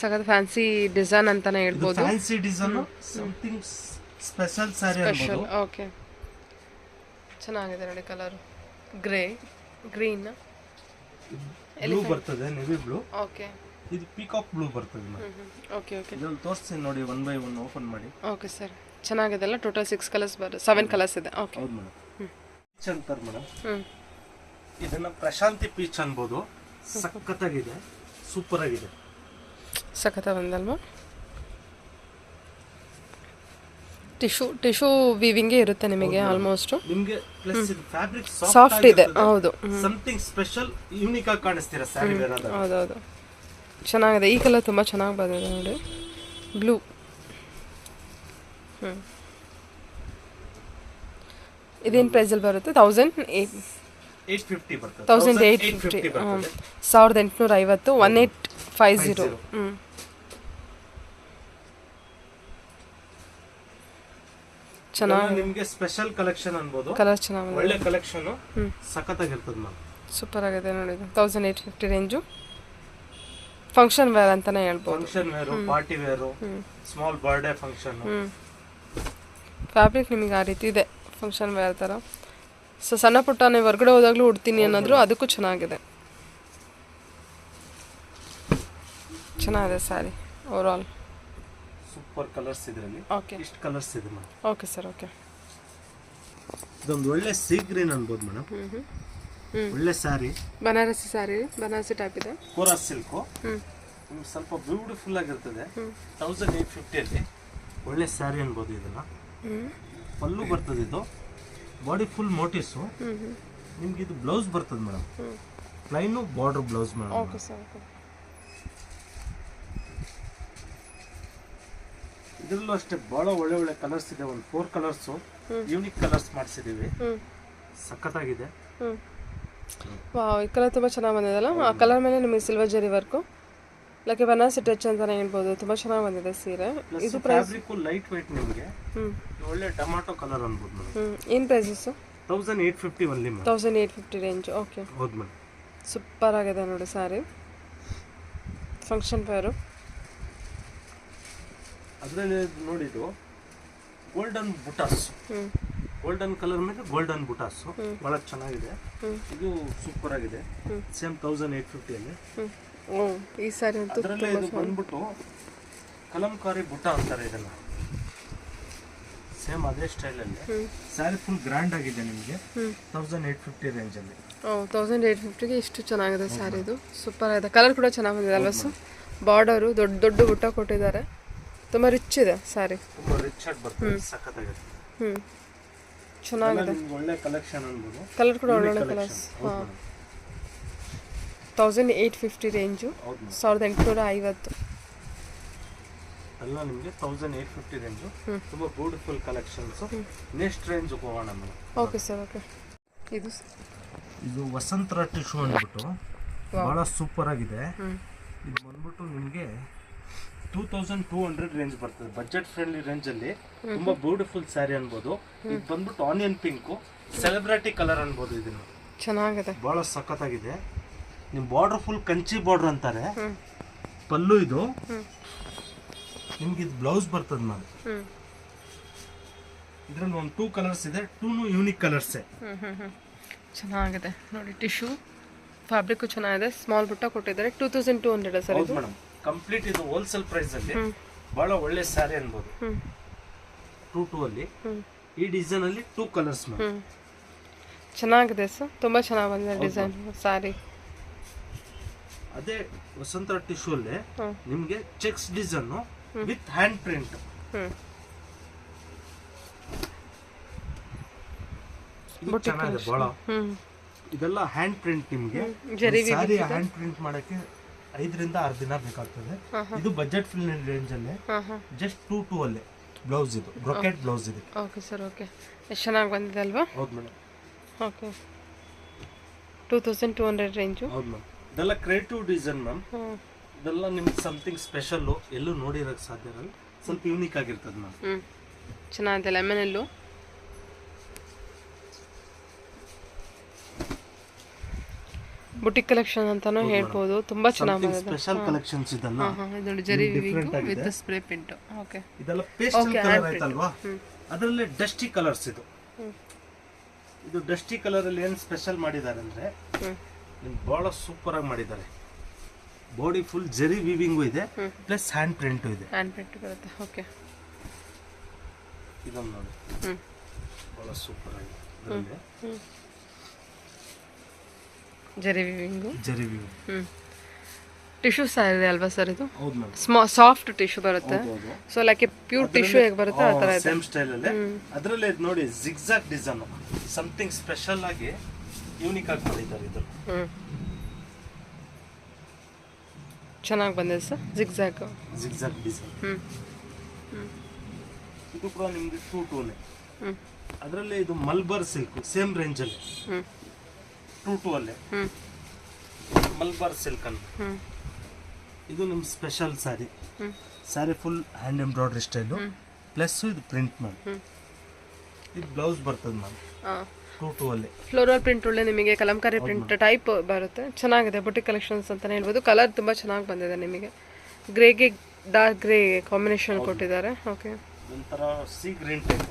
ಸಖತ್ ಫ್ಯಾನ್ಸಿ ಡಿಸೈನ್ ಅಂತಾನೆ ಹೇಳ್ಬೋದು. Fancy design, something special sari ಅನ್ಬೋದು. ಓಕೆ, ಚೆನ್ನಾಗಿದೆ ನೋಡಿ ಕಲರ್. ಗ್ರೇ, ಗ್ರೀನ್, ಬ್ಲೂ ಬರ್ತದೆ, ನೆವಿ ಬ್ಲೂ. ಓಕೆ, ಇದು ಪೀಕಾಕ್ ಬ್ಲೂ ಬರ್ತದೆ. ಓಕೆ ಓಕೆ, ಇದನ್ನು ತೋರಿಸ್ತೀನಿ ನೋಡಿ 1 by 1 ಓಪನ್ ಮಾಡಿ. ಓಕೆ ಸರ್, ಚೆನ್ನಾಗಿದೆ ಅಲ್ಲ. ಟೋಟಲ್ 6 ಕಲರ್ಸ್ ಬರುತ್ತೆ, 7 ಕಲರ್ಸ್ ಇದೆ. ಓಕೆ, ಹೌದು ಮೇಡಮ್. ಪೀಚ್ ಅಂತಾರೆ ಮೇಡಮ್. ಇದನ್ನ ಪ್ರಶಾಂತಿ ಪೀಚ್ ಅನ್ಬೋದು. ಸಖತ್ತಾಗಿದೆ, ಸೂಪರ್ ಆಗಿದೆ. ಸಖತ್ತ ಬಂದಲ್ವಾ? ಟಿಶ್ಯೂ ವೀವಿಂಗ್ ಇರುತ್ತೆ ನಿಮಗೆ ಆಲ್ಮೋಸ್ಟ್. ನಿಮಗೆ ಪ್ಲಸ್ ಇದು ಫ್ಯಾಬ್ರಿಕ್ ಸಾಫ್ಟ್ ಇದೆ. ಹೌದು, ಸಮಥಿಂಗ್ ಸ್ಪೆಷಲ್, ಯೂನಿಕ್ ಆಗಿ ಕಾಣಿಸ್ತೀರಾ ಸ್ಯಾರಿ ವೇರ್ ಆದಾಗ. ಹೌದೌದು, ಚೆನ್ನಾಗಿದೆ. ಈ ಕಲರ್ ತುಂಬ ಚೆನ್ನಾಗಿ ಬಂದಿದೆ ನೋಡಿ, ಬ್ಲೂ. ಇದೇನು ಪ್ರೈಸಲ್ಲಿ ಬರುತ್ತೆ? 1850 ಬರ್ತದೆ. 1850, 1850, 1850. ಚೆನ್ನಾಗಿ, ನಿಮಗೆ ಸ್ಪೆಷಲ್ ಕಲೆಕ್ಷನ್ ಅನ್ಬೋದು. ಕಲರ್ ಚೆನ್ನಾಗಿದೆ, ಒಳ್ಳೆ ಕಲೆಕ್ಷನ್, ಸಖತ್ತಾಗಿರ್ತದೆ ಮ್ಯಾಮ್. ಸೂಪರ್ ಆಗಿದೆ ನೋಡಿ. 1850 ರೇಂಜು. ಫಂಕ್ಷನ್ ವೇರ್ ಅಂತಾನೆ ಹೇಳ್ಬೋದು. Function wear, party wear, small birthday function. Fabric ನಿಮಗೆ ಆ ರೀತಿ ಇದೆ, ಫಂಕ್ಷನ್ ವೇರ್ ಥರ. ಸೊ ಸಣ್ಣ ಪುಟ್ಟ ನೀವು ಹೊರಗಡೆ ಹೋದಾಗಲೂ ಉಡ್ತೀನಿ ಅನ್ನೋದ್ರು ಅದಕ್ಕೂ ಚೆನ್ನಾಗಿದೆ. ಚೆನ್ನಾಗಿದೆ sari over all. Super colours ಇದರಲ್ಲಿ. ಓಕೆ, ಇಷ್ಟು ಕಲರ್ಸ್ ಇದೆ ಮೇಡಮ್. Okay sir, okay. ಇದೊಂದು ಒಳ್ಳೆ ಸೀ ಗ್ರೀನ್ ಅನ್ಬೋದು ಮೇಡಮ್. ಒಳ್ಳೆ ಸ್ಯಾರಿ, ಬನಾರಸಿ ಸ್ಯಾರಿ, ಬನಾರಸಿ ಟೈಪ್ ಇದೆ. ಕೋರಾ ಸಿಲ್ಕ್ ಸ್ವಲ್ಪ ಬ್ಯೂಟಿಫುಲ್ ಆಗಿರ್ತದೆ. 1850 ಅಲ್ಲಿ ಒಳ್ಳೆ ಸ್ಯಾರಿ ಅನ್ಬೋದು. ಇದನ್ನ ಪಲ್ಲು ಬರ್ತದೆ, ಇದು ಬಾಡಿ ಫುಲ್ ಮೋಟಿವ್ಸ್. ನಿಮ್ಗೆ ಇದು ಬ್ಲೌಸ್ ಬರ್ತದೆ madam, plain border blouse madam. Okay sir, okay. ಇದರಲ್ಲೂ ಅಷ್ಟೇ ಬಹಳ ಒಳ್ಳೆ ಒಳ್ಳೆ ಕಲರ್ಸ್ ಇದೆ. ಒಂದು 4 ಕಲರ್ಸ್ ಯೂನಿಕ್ ಕಲರ್ಸ್ ಮಾಡಿಸಿದೀವಿ. ಸಖತ್ತಾಗಿದೆ. ವಾವ್, ಈ ಕಲರ್ ತುಂಬ ಚೆನ್ನಾಗಿ ಬಂದಿದೆಲ್ಲ. ಆ ಕಲರ್ ಮೇಲೆ ನಿಮಗೆ ಸಿಲ್ವರ್ ಜರಿ ವರ್ಕು, ಲೈಕ್ ಬನಾರಸಿ ಟಚ್ ಅಂತಾನೆ ಹೇಳ್ಬೋದು. ತುಂಬ ಚೆನ್ನಾಗಿ ಬಂದಿದೆ ಸೀರೆ. ಇದು ಪ್ರೈಸ್ ಲೈಟ್ ವೇಟ್, ನಿಮಗೆ ಒಳ್ಳೆ ಟೊಮ್ಯಾಟೊ ಕಲರ್ ಅನ್ಬೋದು ಮೇಡಮ್. ಏನು prices? 1850 only madam. 1850 range. Okay, ಹೌದು ಮೇಡಮ್. ಸೂಪರ್ ಆಗಿದೆ ನೋಡಿ ಸ್ಯಾರಿ. Function wear. ಅದರಲ್ಲಿ ನೋಡಿದ್ದು ಗೋಲ್ಡನ್ ಬುಟಾಸ್, ಗೋಲ್ಡನ್ ಕಲರ್ ಮೇಲೆ ಗೋಲ್ಡನ್ ಬುಟಾಸ್ ಬಹಳ ಚೆನ್ನಾಗಿದೆ. ಇದು ಸೂಪರ್ ಆಗಿದೆ. ಸೇಮ್ 1850 ಅಲ್ಲಿ. ಈ ಸ್ಯಾರಿ ಅಂತೂ ಅದರಲ್ಲೇ ಇದು ಬಂದ್ಬಿಟ್ಟು ಕಲಂಕಾರಿ ಬುಟ್ಟ ಅಂತಾರೆ ಇದನ್ನ. ಸೇಮ್ ಅದೇ ಸ್ಟೈಲ್ ಅಲ್ಲಿ ಸ್ಯಾರಿ ಫುಲ್ ಗ್ರ್ಯಾಂಡ್ ಆಗಿದೆ ನಿಮಗೆ. 1850 ರೇಂಜ್ ಅಲ್ಲಿ. 1850ಗೆ ಇಷ್ಟು ಚೆನ್ನಾಗಿದೆ ಸ್ಯಾರಿ. ಇದು ಸೂಪರ್ ಆಗಿದೆ. ಕಲರ್ ಕೂಡ ಚೆನ್ನಾಗಿ ಬಂದಿದೆ ಅಲ್ವಾ ಸರ್? ಬಾರ್ಡರು ದೊಡ್ಡ ದೊಡ್ಡ ಬುಟ್ಟ ಕೊಟ್ಟಿದ್ದಾರೆ. ತುಂಬ ರಿಚ್ ಇದೆ ಸ್ಯಾರಿ. ತುಂಬಾ ರಿಚ್ ಆಗಿ ಬರ್ತದೆ, ಸಖತ್ತಾಗಿದೆ. ಚೆನ್ನಾಗಿದೆ, ಒಳ್ಳೆ ಕಲೆಕ್ಷನ್ ಅನ್ಬೋದು. ಕಲರ್ ಕೂಡ ಒಳ್ಳೊಳ್ಳೆ ಕಲರ್ಸ್. 1850 ರೇಂಜು, 1850 ಎಲ್ಲ ನಿಮಗೆ 1850 ರೇಂಜು. ತುಂಬಾ ಬ್ಯೂಟಿಫುಲ್ ಕಲೆಕ್ಷನ್ಸ್. ನೆಕ್ಸ್ಟ್ ರೇಂಜ್ ಹೋಗೋಣ ಮೇಡಮ್. Okay sir, okay. ಇದು ವಸಂತರ ಟಿಶ್ಯೂ ಅಂದ್ಬಿಟ್ಟು ಬಹಳ ಸೂಪರ್ ಆಗಿದೆ. ಇದು ಬಂದ್ಬಿಟ್ಟು ನಿಮಗೆ 2200 ರೇಂಜ್ ಬರ್ತದೆ. ಬಜೆಟ್ ಫ್ರೆಂಡ್ಲಿ ರೇಂಜ್ ಅಲ್ಲಿ ತುಂಬಾ ಬ್ಯೂಟಿಫುಲ್ ಸ್ಯಾರಿ ಅನ್ಬೋದು. ಇದು ಬಂದ್ಬಿಟ್ಟು ಆನಿಯನ್ ಪಿಂಕ್, ಸೆಲೆಬ್ರಿಟಿ ಕಲರ್ ಅನ್ಬೋದು. ಇದನ್ನು ಚೆನ್ನಾಗಿದೆ, ಬಹಳ ಸಖತ್ತಾಗಿದೆ. ನಿಮ್ ಬಾರ್ಡರ್ ಫುಲ್ ಕಂಚಿ ಬಾರ್ಡರ್ ಅಂತಾರೆ. ಪಲ್ಲು ಇದು ನಿಮ್ಗೆ ಇದು ಬ್ಲೌಸ್ ಬರ್ತದೆ ಮ್ಯಾಮ್. ಇದ್ರಲ್ಲಿ ಒಂದು 2 ಕಲರ್ಸ್ ಇದೆ. 2 ಯೂನಿಕ್ ಕಲರ್ಸ್. ಚೆನ್ನಾಗಿದೆ ನೋಡಿ. ಟಿಶ್ಯೂ ಫ್ಯಾಬ್ರಿಕ್ ಚೆನ್ನಾಗಿದೆ. ಸ್ಮಾಲ್ ಬುಟ್ಟ ಕೊಟ್ಟಿದ್ದಾರೆ. 2200 ಸರ್ ಇದು ಮೇಡಮ್. ಕಂಪ್ಲೀಟ್ ಇದು ಹೋಲ್ಸೇಲ್ ಪ್ರೈಸ್ ಅಲ್ಲಿ ಬಹಳ ಒಳ್ಳೆ ಸ್ಯಾರಿ ಅನ್ಬೋದು. 22 ಅಲ್ಲಿ ಈ ಡಿಸೈನ್ ಅಲ್ಲಿ 2 ಕಲರ್ಸ್ ಮೇಡಮ್. ಚೆನ್ನಾಗಿದೆ ಸರ್, ತುಂಬಾ ಚೆನ್ನಾಗಿ ಬಂದಿದೆ ಡಿಸೈನ್ ಸ್ಯಾರಿ. ಅದೇ ವಸಂತರ ಟಿಶ್ಯೂ ಅಲ್ಲಿ ನಿಮ್ಗೆ cheques design with hand print. ಚೆನ್ನಾಗಿದೆ ಬಹಳ. ಇದೆಲ್ಲ ಹ್ಯಾಂಡ್ ಪ್ರಿಂಟ್ ನಿಮಗೆ ಜರಿ ಸಾರಿ ಹ್ಯಾಂಡ್ ಪ್ರಿಂಟ್ ಮಾಡಕ್ಕೆ 5 ರಿಂದ 6 ದಿನ ಬೇಕಾಗ್ತದೆ. ಇದು ಬಜೆಟ್ ಫ್ರೆಂಡ್ಲಿ ರೇಂಜ್ ಅಲ್ಲಿ ಜಸ್ಟ್ 2 ಅಲ್ಲೇ ಬ್ಲೌಸ್, ಇದು ಬ್ರೊಕೆಟ್ ಬ್ಲೌಸ್ ಇದೆ. Okay sir, okay. ಎಷ್ಟು ಚೆನ್ನಾಗಿ ಬಂದಿದೆ ಅಲ್ವಾ? ಹೌದು ಮೇಡಮ್. Okay, 2200 range. ಹೌದು ಮ್ಯಾಮ್. ಇದೆಲ್ಲ ಕ್ರಿಯೇಟಿವ್ ಡಿಸೈನ್ ಮ್ಯಾಮ್. ಇದೆಲ್ಲ ನಿಮ್ಗೆ ಸಮಥಿಂಗ್ ಸ್ಪೆಷಲ್, ಎಲ್ಲೂ ನೋಡಿರೋಕ್ಕೆ ಸಾಧ್ಯ ಇರಲ್ಲ, ಸ್ವಲ್ಪ ಯೂನಿಕ್ ಆಗಿರ್ತದೆ ಮ್ಯಾಮ್. ಚೆನ್ನಾಗಿದೆ. ಲೆಮನ್ ಎಲ್ಲು ಬುಟಿಕ್ ಕಲೆಕ್ಷನ್ ಅಂತಾನೂ ಹೇಳ್ಬೋದು. ತುಂಬಾ ಚೆನ್ನಾಗಿ ಸ್ಪೆಷಲ್ ಕಲೆಕ್ಷನ್ಸ್ ಇದೆಲ್ಲ. ಇದು ಜರಿ ವಿತ್ ಸ್ಪ್ರೇ ಪ್ರಿಂಟ್. ಓಕೆ, ಇದೆಲ್ಲ ಪೇಸ್ಟಲ್ ಕಲರ್ ಆಯ್ತಲ್ವಾ, ಅದರಲ್ಲೇ ಡಸ್ಟಿ ಕಲರ್ಸ್. ಇದು ಡಸ್ಟಿ ಕಲರ್ ಅಲ್ಲಿ ಏನು ಸ್ಪೆಷಲ್ ಮಾಡಿದ್ದಾರೆ ಅಂದ್ರೆ ಬಹಳ ಸೂಪರ್ ಆಗಿ ಮಾಡಿದ್ದಾರೆ. ಬಾಡಿ ಫುಲ್ ಜರಿ ವೀವಿಂಗು ಇದೆ, ಪ್ಲಸ್ ಹ್ಯಾಂಡ್ ಪ್ರಿಂಟು ಇದೆ. ಹ್ಯಾಂಡ್ ಪ್ರಿಂಟ್ ಬರುತ್ತೆ. ಓಕೆ, ಇದೊಂದು ನೋಡಿ, ಬಹಳ ಸೂಪರ್ ಆಗಿದೆ. ಜರಿ ವಿವಿಂಗು, ಜರಿ ವೀವಿಂಗ್. ಟಿಶ್ಯೂ ಸ್ಯಾರಿ ಅಲ್ವಾ ಸರ್ ಇದು? ಹೌದು ಮ್ಯಾಮ್. ಸಾಫ್ಟ್ ಟಿಶ್ಯೂ ಬರುತ್ತೆ. ಸೊ ಲೈಕ್ ಪ್ಯೂರ್ ಟಿಶ್ಯೂ ಹೇಗೆ ಬರುತ್ತೆ ಆ ತರ ಇದೆ. ಸೇಮ್ ಸ್ಟೈಲ್ ಅಲ್ಲೇ. ಅದರಲ್ಲೇ ನೋಡಿ ಜಿಗ್ಜಾಗ್ ಡಿಸೈನ್, ಸಮಥಿಂಗ್ ಸ್ಪೆಷಲ್ ಆಗಿ ಯೂನಿಕ್ ಆಗಿ ಮಾಡಿದ್ದಾರೆ. ಇದು ಚೆನ್ನಾಗಿ ಬಂದಿದೆ ಸರ್, ಜಿಗ್ಜಾಗ್ ಡಿಸೈನ್. ಇದು ಕೂಡ ನಿಮ್ಗೆ 2 ಅದರಲ್ಲಿ ಇದು ಮಲ್ಬಾರ್ ಸಿಲ್ಕ್ ಸೇಮ್ ರೇಂಜ್ ಅಲ್ಲಿ 2 ಅಲ್ಲೇ ಮಲ್ಬಾರ್ ಸಿಲ್ಕ್ ಅಂತ. ಇದು ನಿಮ್ special sari full hand embroidery style, plus ಇದು ಪ್ರಿಂಟ್ ಮ್ಯಾಮ್. ಇದು ಬ್ಲೌಸ್ ಬರ್ತದೆ ಮ್ಯಾಮ್ 2 ಅಲ್ಲಿ. ಫ್ಲೋರಲ್ ಪ್ರಿಂಟ್ ಒಳ್ಳೆ ನಿಮಗೆ ಕಲಂಕಾರಿ ಪ್ರಿಂಟ್ ಟೈಪ್ ಬರುತ್ತೆ. ಚೆನ್ನಾಗಿದೆ. ಬುಟಿಕ್ ಕಲೆಕ್ಷನ್ಸ್ ಅಂತಾನೆ ಹೇಳ್ಬೋದು. ಕಲರ್ ತುಂಬಾ ಚೆನ್ನಾಗಿ ಬಂದಿದೆ. ನಿಮಗೆ ಗ್ರೇಗೆ ಡಾರ್ಕ್ ಗ್ರೇ ಕಾಂಬಿನೇಷನ್ ಕೊಟ್ಟಿದ್ದಾರೆ. ಓಕೆ, ಒಂಥರ sea green type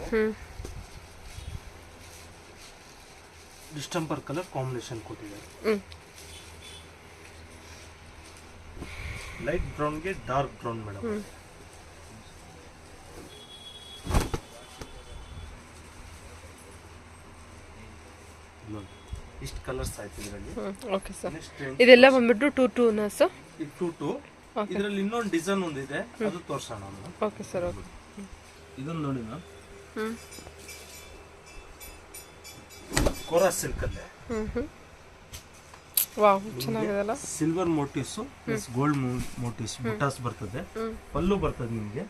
distemper colour combination ಕೊಟ್ಟಿದ್ದಾರೆ. ಲೈಟ್ ಬ್ರೌನ್ಗೆ ಡಾರ್ಕ್ ಬ್ರೌನ್ ಮೇಡಮ್. ಇಷ್ಟು ಕಲರ್ಸ್ ಆಯ್ತು ಇದರಲ್ಲಿ. ಓಕೆ ಸರ್, ಇದೆಲ್ಲ ಬಂದ್ಬಿಟ್ಟು 2 ಸರ್. 2 ಇದರಲ್ಲಿ ಇನ್ನೊಂದು ಡಿಸೈನ್ ಒಂದಿದೆ, ಅದು ತೋರ್ಸೋಣ. Okay sir, okay. ಇದನ್ನು ನೋಡಿ ಮ್ಯಾಮ್, ಕೋರಾ ಸಿಲ್ಕ್ ಅಲ್ಲೇ. ವಾವ್, ಚೆನ್ನಾಗಿದೆಲ್ಲ. Silver motifs plus gold motifs butas ಬರ್ತದೆ. ಪಲ್ಲು ಬರ್ತದೆ ನಿಮಗೆ.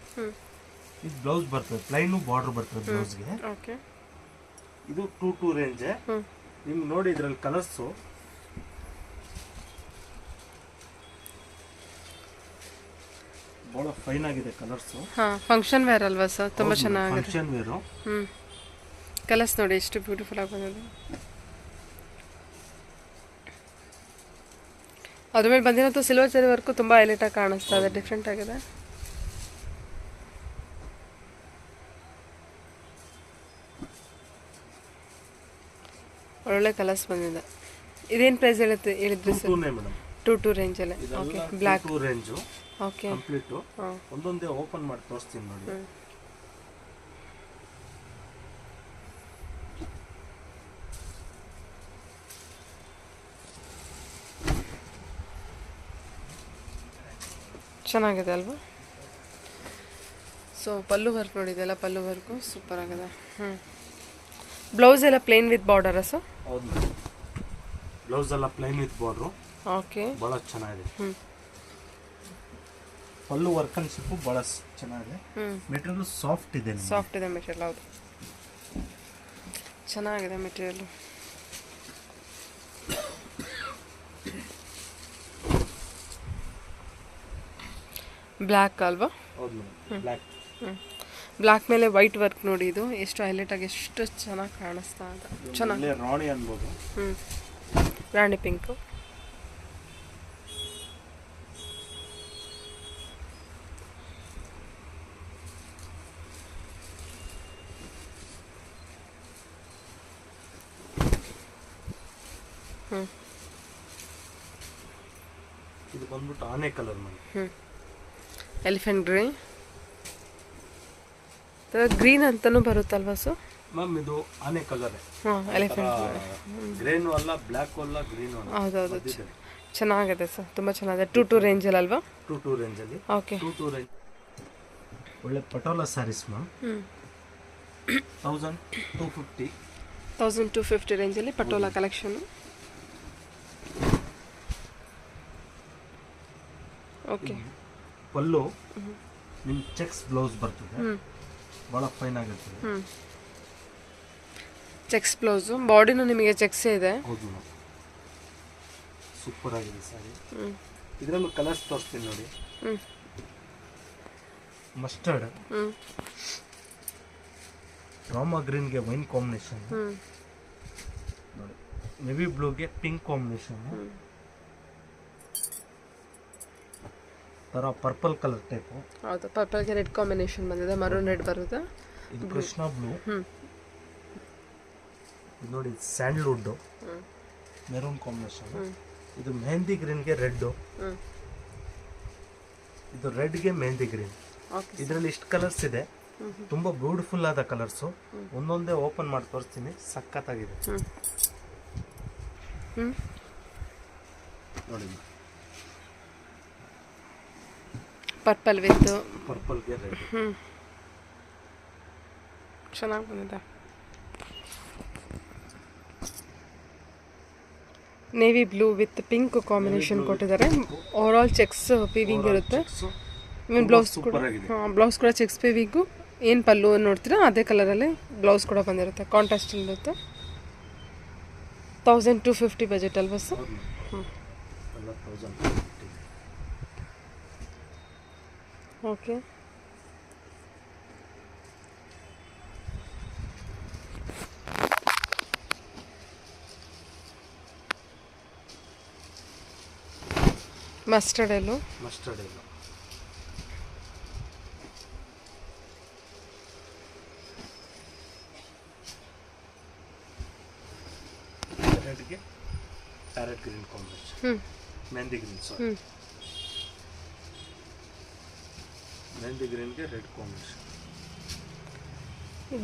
ಇದು ಬ್ಲೌಸ್ ಬರ್ತದೆ, ಪ್ಲೈನು ಬಾರ್ಡರ್ ಬರ್ತದೆ ಬ್ಲೌಸ್ಗೆ. ಓಕೆ, ಇದು 2 ರೇಂಜ್. ನಿಮ್ಗೆ ನೋಡಿ ಇದ್ರಲ್ಲಿ ಕಲರ್ಸು ಬಹಳ ಫೈನ್ ಆಗಿದೆ ಕಲರ್ಸು. ಫಂಕ್ಷನ್ ವೇರ್ ಅಲ್ವಾ ಸರ್? ತುಂಬಾ ಚೆನ್ನಾಗಿದೆ. Function wear. ಕಲರ್ಸ್ ನೋಡಿ ಎಷ್ಟು ಬ್ಯೂಟಿಫುಲ್ ಆಗಿ ಬಂದಿದೆ. ಅದ್ರ ಮೇಲೆ ಬಂದಿರೋದು ಸಿಲ್ವರ್ ಜರಿ ವರ್ಕು ತುಂಬಾ ಹೈಲೈಟ್ ಆಗಿ ಕಾಣಿಸ್ತಾ ಇದೆ, ಡಿಫ್ರೆಂಟ್ ಆಗಿದೆ. ಒಳ್ಳೆ ಕಲರ್ಸ್ ಬಂದಿದೆ. ಇದೇನು ಪ್ರೈಸ್ ಹೇಳಿದ್ರಿ ಸರ್? 2 ರೇಂಜ್ ಅಲ್ಲೇ. Okay, black range. Okay, complete ಒಂದೊಂದೇ ಓಪನ್ ಮಾಡಿ ತೋರಿಸ್ತೀನಿ ನೋಡಿ. ಚೆನ್ನಾಗಿದೆ ಅಲ್ವಾ? ಸೊ ಪಲ್ಲು ವರ್ಕ್ ನೋಡಿದೆಲ್ಲ, ಪಲ್ಲು ವರ್ಕು ಸೂಪರ್ ಆಗಿದೆ. ಬ್ಲೌಸ್ ಎಲ್ಲ ಪ್ಲೇನ್ ವಿತ್ ಬಾರ್ಡರ್ ಸರ್? ಹೌದು, ಬ್ಲೌಸ್ ಎಲ್ಲ ಪ್ಲೇನ್ ವಿತ್ ಬಾರ್ಡರ್. ಓಕೆ, ಬಹಳ ಚೆನ್ನಾಗಿದೆ. ಪಲ್ಲು ವರ್ಕ್ ಅನ್ಸಿಪ್ಪು ಬಹಳ ಚೆನ್ನಾಗಿದೆ. ಮೆಟೀರಿಯಲ್ ಸಾಫ್ಟ್ ಇದೆ. ಸಾಫ್ಟ್ ಇದೆ ಮೆಟೀರಿಯಲ್. ಹೌದು, ಚೆನ್ನಾಗಿದೆ ಮೆಟೀರಿಯಲ್. ಬ್ಲ್ಯಾಕ್ ಅಲ್ವಾ? ಹೌದು ಬ್ಲ್ಯಾಕ್. ಬ್ಲ್ಯಾಕ್ ಮೇಲೆ ವೈಟ್ ವರ್ಕ್ ನೋಡಿ, ಇದು ಎಷ್ಟು ಹೈಲೈಟ್ ಆಗಿ ಎಷ್ಟು ಚೆನ್ನಾಗಿ ಕಾಣಿಸ್ತಾ ಇದೆ. ಚೆನ್ನಾಗಿ ರಾಣಿ ಅನ್ಬೋದು. ರಾಣಿ ಪಿಂಕು. ಇದು ಬಂದ್ಬಿಟ್ಟು ಆನೆ ಕಲರ್ ಮಾಡಿ. Elephant green. ಗ್ರೀನ್ ಅಂತಾನೂ ಬರುತ್ತಲ್ವಾ ಸರ್? ಮ್ಯಾಮ್ ಇದು ಆನೆ ಕಲರ್. ಎಲಿಫೆಂಟ್ ಗ್ರೀನ್ ಅಲ್ಲ, ಬ್ಲ್ಯಾಕ್ ಅಲ್ಲ, ಗ್ರೀನ್ ಅಲ್ಲ. ಹೌದೌದು, ಚೆನ್ನಾಗಿದೆ ಸರ್, ತುಂಬಾ ಚೆನ್ನಾಗಿದೆ. 2 ರೇಂಜಲ್ಲಿ ಅಲ್ವಾ? 2 ರೇಂಜಲ್ಲಿ. Okay, 2 range. ಒಳ್ಳೆ ಪಟೋಲಾ ಸ್ಯಾರೀಸ್ ಮ್ಯಾಮ್. 1250 1250 ರೇಂಜಲ್ಲಿ ಪಟೋಲಾ ಕಲೆಕ್ಷನ್. ಓಕೆ. ಪಲ್ಲು ನಿಮ್ಗೆ ಚೆಕ್ಸ್ ಬ್ಲೌಸ್ ಬರ್ತದೆ, ಭಾಳ ಫೈನ್ ಆಗಿರ್ತದೆ. ಚೆಕ್ಸ್ ಬ್ಲೌಸು, ಬಾಡಿನೂ ನಿಮಗೆ ಚೆಕ್ಸೇ ಇದೆ. ಹೌದು ಮೇಡಮ್, ಸೂಪರ್ ಆಗಿದೆ ಸ್ಯಾರಿ. ಇದರಲ್ಲೂ ಕಲರ್ಸ್ ತೋರಿಸ್ತೀನಿ ನೋಡಿ. ಮಸ್ಟರ್ಡ್, ರಾಮಾ ಗ್ರೀನ್ಗೆ ವೈನ್ ಕಾಂಬಿನೇಷನ್ ನೋಡಿ, ನೆವಿ ಬ್ಲೂಗೆ ಪಿಂಕ್ ಕಾಂಬಿನೇಷನ್, ತರ ಪರ್ಪಲ್ ಕಲರ್ ಟೈಪು. ಹೌದು, ಪರ್ಪಲ್ಗೆ ರೆಡ್ ಕಾಂಬಿನೇಷನ್ ಬಂದಿದೆ, ಮರೂನ್ ರೆಡ್ ಬರುತ್ತೆ. ಇದು ಕೃಷ್ಣ ಬ್ಲೂ. ಇದು ನೋಡಿ ಸ್ಯಾಂಡಲ್ವುಡ್ ಮೆರೂನ್ ಕಾಂಬಿನೇಷನ್. ಇದು ಮೆಹಂದಿ ಗ್ರೀನ್ಗೆ ರೆಡ್, ಇದು ರೆಡ್ಗೆ ಮೆಹಂದಿ ಗ್ರೀನ್. ಇದರಲ್ಲಿ ಇಷ್ಟು ಕಲರ್ಸ್ ಇದೆ, ತುಂಬಾ ಬ್ಯೂಟಿಫುಲ್ ಆದ ಕಲರ್ಸು. ಒಂದೊಂದೇ ಓಪನ್ ಮಾಡಿ ತೋರಿಸ್ತೀನಿ, ಸಖತ್ತಾಗಿದೆ ನೋಡಿ. ಪರ್ಪಲ್ ವಿತ್ ಪರ್ಪಲ್ಗೆ ರೆಡ್, ಚೆನ್ನಾಗಿ ಬಂದಿದೆ. Navy blue with pink combination ಕೊಟ್ಟಿದ್ದಾರೆ. ಓವರ್ ಆಲ್ ಚೆಕ್ಸ್ ಪೀವಿಂಗ್ ಇರುತ್ತೆ. ಬ್ಲೌಸ್ ಕೂಡ ಬ್ಲೌಸ್ ಕೂಡ ಚೆಕ್ಸ್ ಪೀವಿಂಗು. ಏನು ಪಲ್ಲು ನೋಡ್ತೀರಾ ಅದೇ ಕಲರಲ್ಲಿ ಬ್ಲೌಸ್ ಕೂಡ ಬಂದಿರುತ್ತೆ, ಕಾಂಟ್ರಾಸ್ಟ್ ಇರುತ್ತೆ. 1250 ಬಜೆಟ್ ಅಲ್ವಾ sir? Okay. Mustard yellow, mustard yellow, ರೆಡ್ಗೆ parrot green combination, mehndi green, sorry mehndi ಗ್ರೀನ್ಗೆ red combination.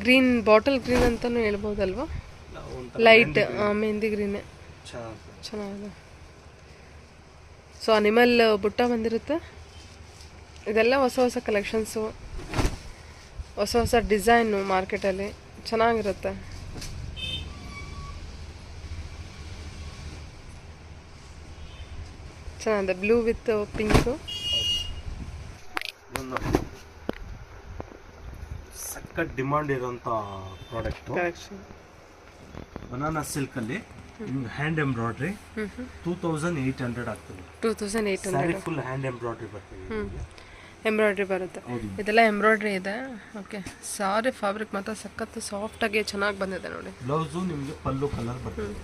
Green bottle green ಅಂತಾನು ಹೇಳ್ಬೋದಲ್ವಾ? ಲೈಟ್ ಮೆಹಂದಿ ಗ್ರೀನೇ ಚೆನ್ನಾಗಿದೆ. ಸೊ ಅನಿಮಲ್ ಬುಟ್ಟ ಬಂದಿರುತ್ತೆ. ಇದೆಲ್ಲ ಹೊಸ ಹೊಸ ಕಲೆಕ್ಷನ್ಸು, ಹೊಸ ಹೊಸ ಡಿಸೈನು ಮಾರ್ಕೆಟಲ್ಲಿ ಚೆನ್ನಾಗಿರುತ್ತೆ. ಚೆನ್ನಾಗಿದೆ, ಬ್ಲೂ ವಿತ್ ಪಿಂಕು. ಸಖತ್ ಡಿಮಾಂಡ್ ಇರೋಂಥ ಪ್ರಾಡಕ್ಟು. ಬನಾನಾ ಸಿಲ್ಕಲ್ಲಿ ಹ್ಯಾಂಡ್ ಎಂಬ್ರಾಯ್ಡ್ರಿ 2800 ಆಗ್ತದೆ. 2800 ಫುಲ್ ಹ್ಯಾಂಡ್ ಎಂಬ್ರಾಯ್ಡ್ರಿ ಬರ್ತದೆ. ಎಂಬ್ರಾಯ್ಡ್ರಿ ಬರುತ್ತೆ. ಇದೆಲ್ಲ ಎಂಬ್ರಾಯ್ಡ್ರಿ ಇದೆ. ಓಕೆ. ಸಾರಿ ಫ್ಯಾಬ್ರಿಕ್ ಮಾತ್ರ ಸಖತ್ ಸಾಫ್ಟಾಗಿ ಚೆನ್ನಾಗಿ ಬಂದಿದೆ ನೋಡಿ. ಬ್ಲೌಸು ನಿಮಗೆ ಪಲ್ಲು ಕಲರ್ ಬರ್ತದೆ.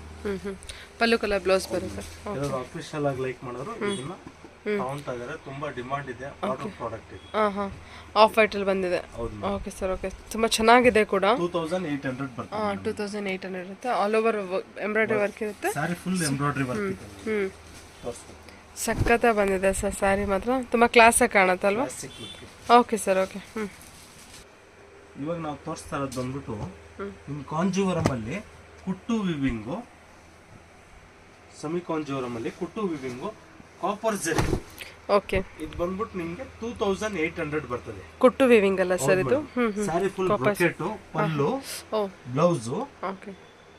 ಪಲ್ಲು ಕಲರ್ ಬ್ಲೌಸ್ ಬರುತ್ತೆ. ಕೆಲವರು ಅಫಿಷಿಯಲ್ ಆಗಿ ಲೈಕ್ ಮಾಡೋರು ಇದನ್ನ ತಗೊಂತಾ ಇದ್ದಾರೆ. ತುಂಬಾ ಡಿಮಾಂಡ್ ಇದೆ ಪ್ರಾಡಕ್ಟ್ ಇದು. ಆಫ್ ವೈಟ್ ಅಲ್ಲಿ ಬಂದಿದೆ. Okay sir, okay. ತುಂಬಾ ಚೆನ್ನಾಗಿದೆ ಕೂಡ. 2800 ಬರ್ತದೆ. 2800 ಇರುತ್ತೆ. ಆಲ್ ಓವರ್ ಎಂಬ್ರಾಯ್ಡ್ರಿ ವರ್ಕ್ ಇರುತ್ತೆ. ಸಾರಿ ಫುಲ್ ಎಂಬ್ರಾಯ್ಡ್ರಿ ವರ್ಕ್ ಇದೆ. ಸಖತ್ತ ಬಂದಿದೆ ಸರ್ ಸ್ಯಾರಿ ಮಾತ್ರ. ತುಂಬ ಕ್ಲಾಸಾಗಿ ಕಾಣುತ್ತಲ್ವಾ? Okay sir, okay. ಇವಾಗ ನಾವು ತೋರಿಸ್ತಾ ಇರೋದು ಬಂದ್ಬಿಟ್ಟು ನಿಮ್ಮ ಕಾಂಜೀವರಂ ಅಲ್ಲಿ ಕುಟ್ಟು ವಿವಿಂಗು, ಸೆಮಿ ಕಾಂಜೀವರಂ ಅಲ್ಲಿ ಕುಟ್ಟು ವಿವಿಂಗು, ಕಾಪರ್ ಜರಿ. ಓಕೆ. ಇದು ಬಂದ್ಬಿಟ್ಟು ನಿಮಗೆ 2800 ಬರ್ತದೆ. ಕುಟ್ಟು ವಿವಿಂಗ್ ಅಲ್ಲ ಸರ್ ಇದು? ಸ್ಯಾರಿ ಫುಲ್ ಬ್ರೊಕೆಟ್, ಪಲ್ಲು, ಬ್ಲೌಸು, ಓಕೆ.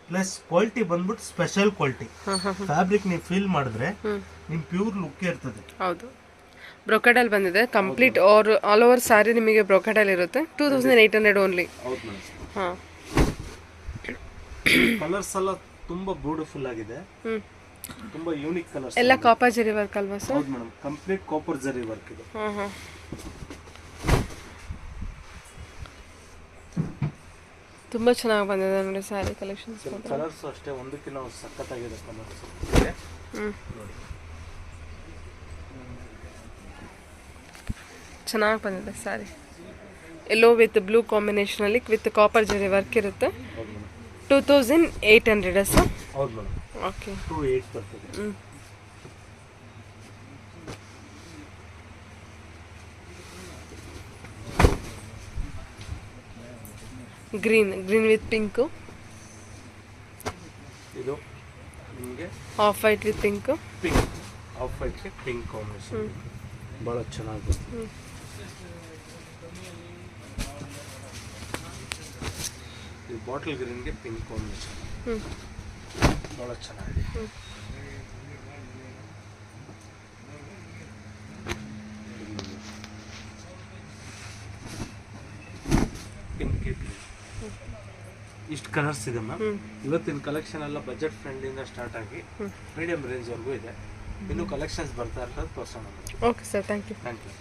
ಪ್ಲಸ್ ಕ್ವಾಲಿಟಿ ಬಂದ್ಬಿಟ್ಟು ಸ್ಪೆಷಲ್ ಕ್ವಾಲಿಟಿ. ಫ್ಯಾಬ್ರಿಕ್ ನೀವು ಫೀಲ್ ಮಾಡಿದ್ರೆ ನಿಮ್ ಪ್ಯೂರ್ ಲುಕ್ ಇರ್ತದೆ. ಹೌದು, ಬ್ರೊಕೆಡಲ್ ಬಂದಿದೆ ಕಂಪ್ಲೀಟ್. ಆಲ್ ಓವರ್ ಸ್ಯಾರಿ ನಿಮಗೆ ಬ್ರೊಕೆಡಲ್ ಇರುತ್ತೆ. 2800 ಓನ್ಲಿ. ಹಾಂ. ಕಲರ್ಸ್ ಎಲ್ಲ ತುಂಬಾ ಬ್ಯೂಟಿಫುಲ್ ಆಗಿದೆ, ತುಂಬಾ ಯೂನಿಕ್ ಕಲರ್ಸ್. ಎಲ್ಲ ಕಾಪರ್ ಜರಿ ವರ್ಕ್ ಅಲ್ವಾ ಸರ್? ಹೌದು ಮೇಡಮ್, ಕಂಪ್ಲೀಟ್ ಕಾಪರ್ ಜರಿ ವರ್ಕ್ ಇದೆ. ತುಂಬಾ ಚೆನ್ನಾಗಿ ಬಂದಿದೆ ನೋಡಿ ಸ್ಯಾರಿ ಕಲೆಕ್ಷನ್ಸ್. ಕಲರ್ಸ್ ಅಷ್ಟೇ ಒಂದಕ್ಕಿಂತ ಸಖತ್ತಾಗಿದೆ ಕಲರ್ಸ್. ಚೆನ್ನಾಗಿ ಬಂದಿದೆ ಸ್ಯಾರಿ. ಎಲ್ಲೋ ವಿತ್ ಬ್ಲೂ ಕಾಂಬಿನೇಷನ್ ಅಲ್ಲಿ ವಿತ್ ಕಾಪರ್ ಜರಿ ವರ್ಕ್ ಇರುತ್ತೆ. 2800 ಸರ್? ಹೌದು ಮೇಡಮ್. ಓಕೆ. 28 ಬರ್ತದೆ. Green with pink. ಇದು ನಿಮಗೆ of white with pink. Of white pink combination ಭಾಳ ಚೆನ್ನಾಗಿದೆ. ಇದು ಬಾಟಲ್ ಗ್ರೀನ್ಗೆ ಪಿಂಕ್ ಕಾಂಬಿನೇಷನ್ ಭಾಳ ಚೆನ್ನಾಗಿದೆ. ಕಲರ್ಸ್ ಇದೆ ಮ್ಯಾಮ್. ಇವತ್ತಿನ ಕಲೆಕ್ಷನ್ ಎಲ್ಲ ಬಜೆಟ್ ಫ್ರೆಂಡ್ಲಿಂದ ಸ್ಟಾರ್ಟ್ ಆಗಿ ಮೀಡಿಯಂ ರೇಂಜ್ ವರೆಗೂ ಇದೆ. ಇನ್ನು ಕಲೆಕ್ಷನ್ಸ್ ಬರ್ತಾ ಇರೋದು ತೋರಿಸೋಣ. Okay sir, thank you. Thank you.